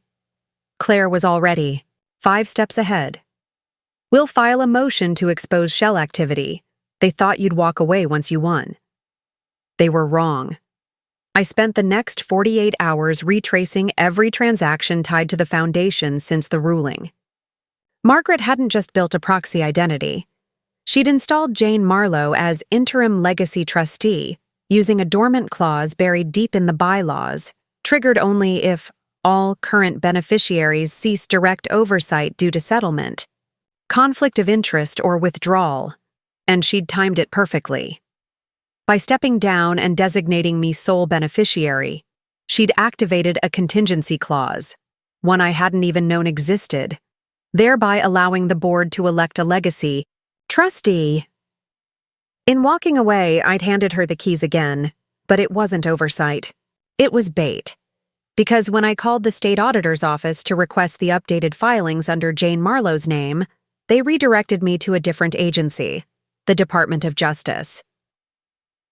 Claire was already 5 steps ahead. We'll file a motion to expose shell activity. They thought you'd walk away once you won. They were wrong. I spent the next 48 hours retracing every transaction tied to the foundation since the ruling. Margaret hadn't just built a proxy identity. She'd installed Jane Marlowe as interim legacy trustee, using a dormant clause buried deep in the bylaws, triggered only if all current beneficiaries cease direct oversight due to settlement, conflict of interest, or withdrawal, and she'd timed it perfectly. By stepping down and designating me sole beneficiary, she'd activated a contingency clause, one I hadn't even known existed, thereby allowing the board to elect a legacy trustee. In walking away, I'd handed her the keys again, but it wasn't oversight. It was bait. Because when I called the state auditor's office to request the updated filings under Jane Marlowe's name, they redirected me to a different agency, the Department of Justice.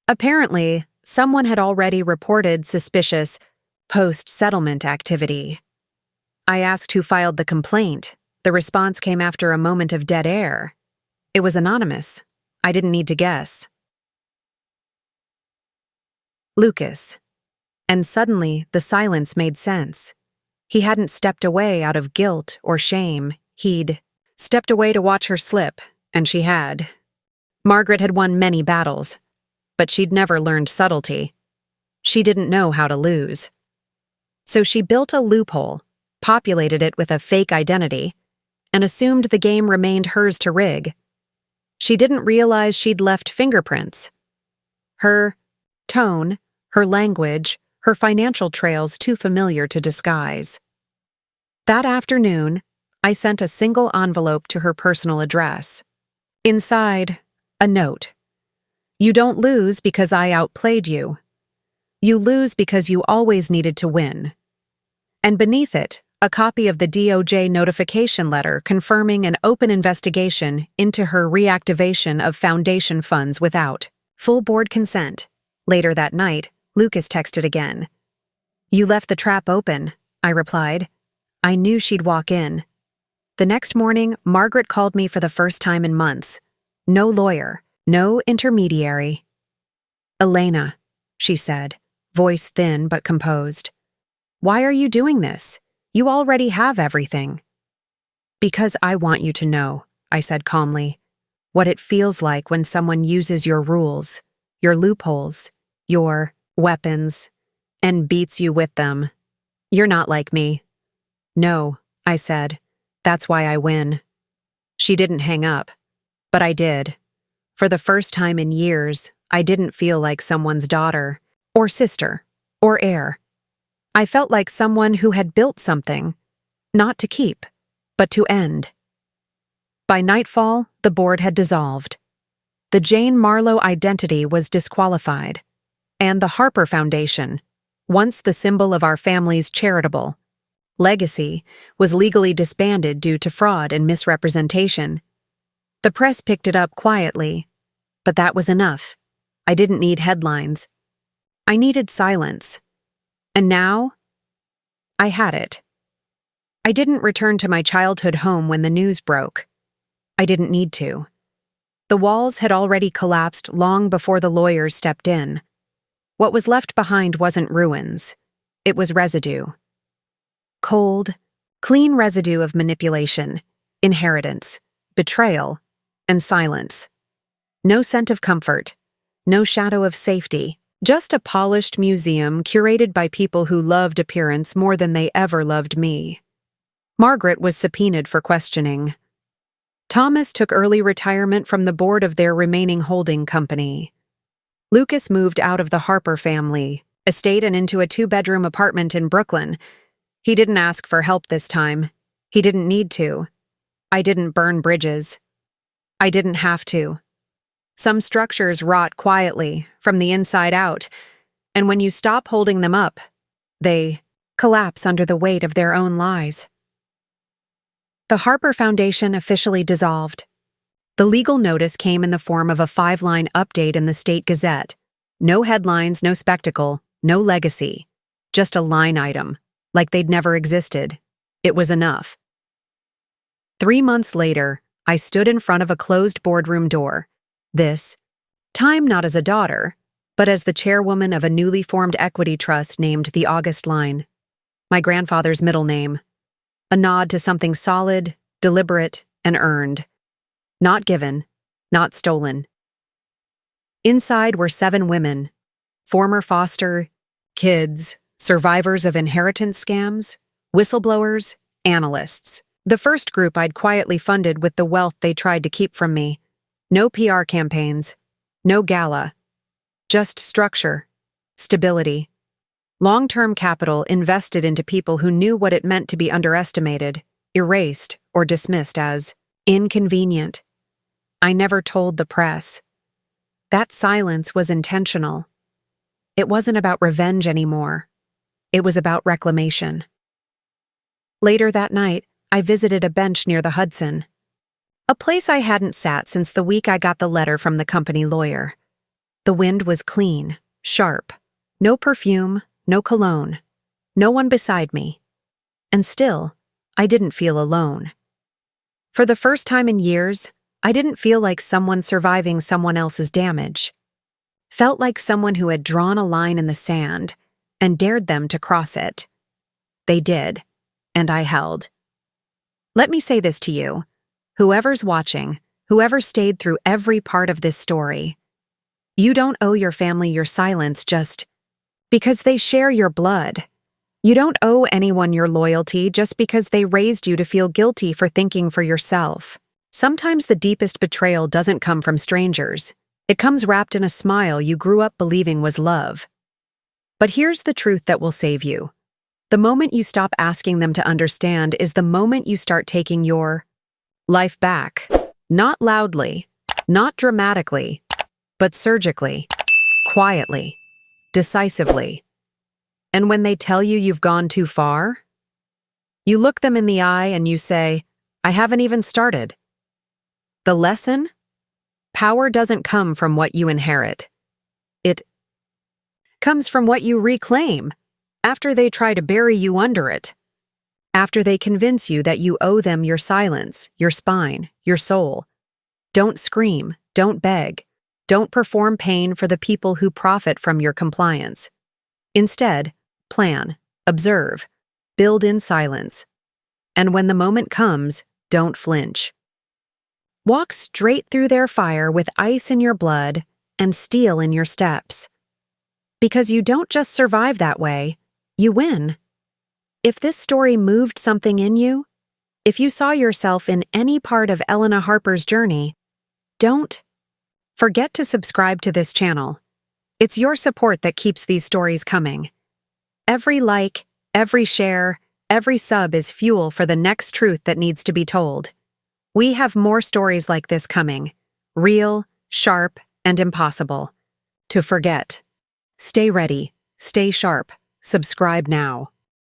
Apparently, someone had already reported suspicious post-settlement activity. I asked who filed the complaint. The response came after a moment of dead air. It was anonymous. I didn't need to guess. Lucas. And suddenly, the silence made sense. He hadn't stepped away out of guilt or shame. He'd stepped away to watch her slip, and she had. Margaret had won many battles, but she'd never learned subtlety. She didn't know how to lose. So she built a loophole, populated it with a fake identity, and assumed the game remained hers to rig. She didn't realize she'd left fingerprints. Her tone, her language, her financial trails too familiar to disguise. That afternoon, I sent a single envelope to her personal address. Inside, a note. You don't lose because I outplayed you. You lose because you always needed to win. And beneath it, a copy of the DOJ notification letter confirming an open investigation into her reactivation of foundation funds without full board consent. Later that night, Lucas texted again. You left the trap open, I replied. I knew she'd walk in. The next morning, Margaret called me for the first time in months. No lawyer, no intermediary. Elena, she said, voice thin but composed. Why are you doing this? You already have everything. Because I want you to know, I said calmly, what it feels like when someone uses your rules, your loopholes, your weapons and beats you with them. You're not like me. No, I said. That's why I win. She didn't hang up, but I did. For the first time in years, I didn't feel like someone's daughter, or sister, or heir. I felt like someone who had built something, not to keep, but to end. By nightfall, the board had dissolved. The Jane Marlowe identity was disqualified, and the Harper Foundation, once the symbol of our family's charitable legacy, was legally disbanded due to fraud and misrepresentation. The press picked it up quietly, but that was enough. I didn't need headlines. I needed silence. And now, I had it. I didn't return to my childhood home when the news broke. I didn't need to. The walls had already collapsed long before the lawyers stepped in. What was left behind wasn't ruins. It was residue. Cold, clean residue of manipulation, inheritance, betrayal, and silence. No scent of comfort, no shadow of safety, just a polished museum curated by people who loved appearance more than they ever loved me. Margaret was subpoenaed for questioning. Thomas took early retirement from the board of their remaining holding company. Lucas moved out of the Harper family estate and into a 2-bedroom apartment in Brooklyn. He didn't ask for help this time. He didn't need to. I didn't burn bridges. I didn't have to. Some structures rot quietly, from the inside out, and when you stop holding them up, they collapse under the weight of their own lies. The Harper Foundation officially dissolved. The legal notice came in the form of a 5-line update in the State Gazette. No headlines, no spectacle, no legacy. Just a line item, like they'd never existed. It was enough. 3 months later, I stood in front of a closed boardroom door. This time not as a daughter, but as the chairwoman of a newly formed equity trust named the August Line. My grandfather's middle name. A nod to something solid, deliberate, and earned. Not given, not stolen. Inside were 7 women, former foster kids, survivors of inheritance scams, whistleblowers, analysts. The first group I'd quietly funded with the wealth they tried to keep from me. No PR campaigns, no gala. Just structure, stability. Long-term capital invested into people who knew what it meant to be underestimated, erased, or dismissed as inconvenient. I never told the press. That silence was intentional. It wasn't about revenge anymore. It was about reclamation. Later that night, I visited a bench near the Hudson. A place I hadn't sat since the week I got the letter from the company lawyer. The wind was clean, sharp. No perfume, no cologne. No one beside me. And still, I didn't feel alone. For the first time in years, I didn't feel like someone surviving someone else's damage. Felt like someone who had drawn a line in the sand and dared them to cross it. They did, and I held. Let me say this to you. Whoever's watching, whoever stayed through every part of this story, you don't owe your family your silence just because they share your blood. You don't owe anyone your loyalty just because they raised you to feel guilty for thinking for yourself. Sometimes the deepest betrayal doesn't come from strangers. It comes wrapped in a smile you grew up believing was love. But here's the truth that will save you. The moment you stop asking them to understand is the moment you start taking your life back. Not loudly, not dramatically, but surgically, quietly, decisively. And when they tell you you've gone too far, you look them in the eye and you say, I haven't even started. The lesson? Power doesn't come from what you inherit. It comes from what you reclaim after they try to bury you under it. After they convince you that you owe them your silence, your spine, your soul. Don't scream, don't beg, don't perform pain for the people who profit from your compliance. Instead, plan, observe, build in silence. And when the moment comes, don't flinch. Walk straight through their fire with ice in your blood and steel in your steps. Because you don't just survive that way, you win. If this story moved something in you, if you saw yourself in any part of Elena Harper's journey, don't forget to subscribe to this channel. It's your support that keeps these stories coming. Every like, every share, every sub is fuel for the next truth that needs to be told. We have more stories like this coming, real, sharp, and impossible to forget. Stay ready, stay sharp, subscribe now.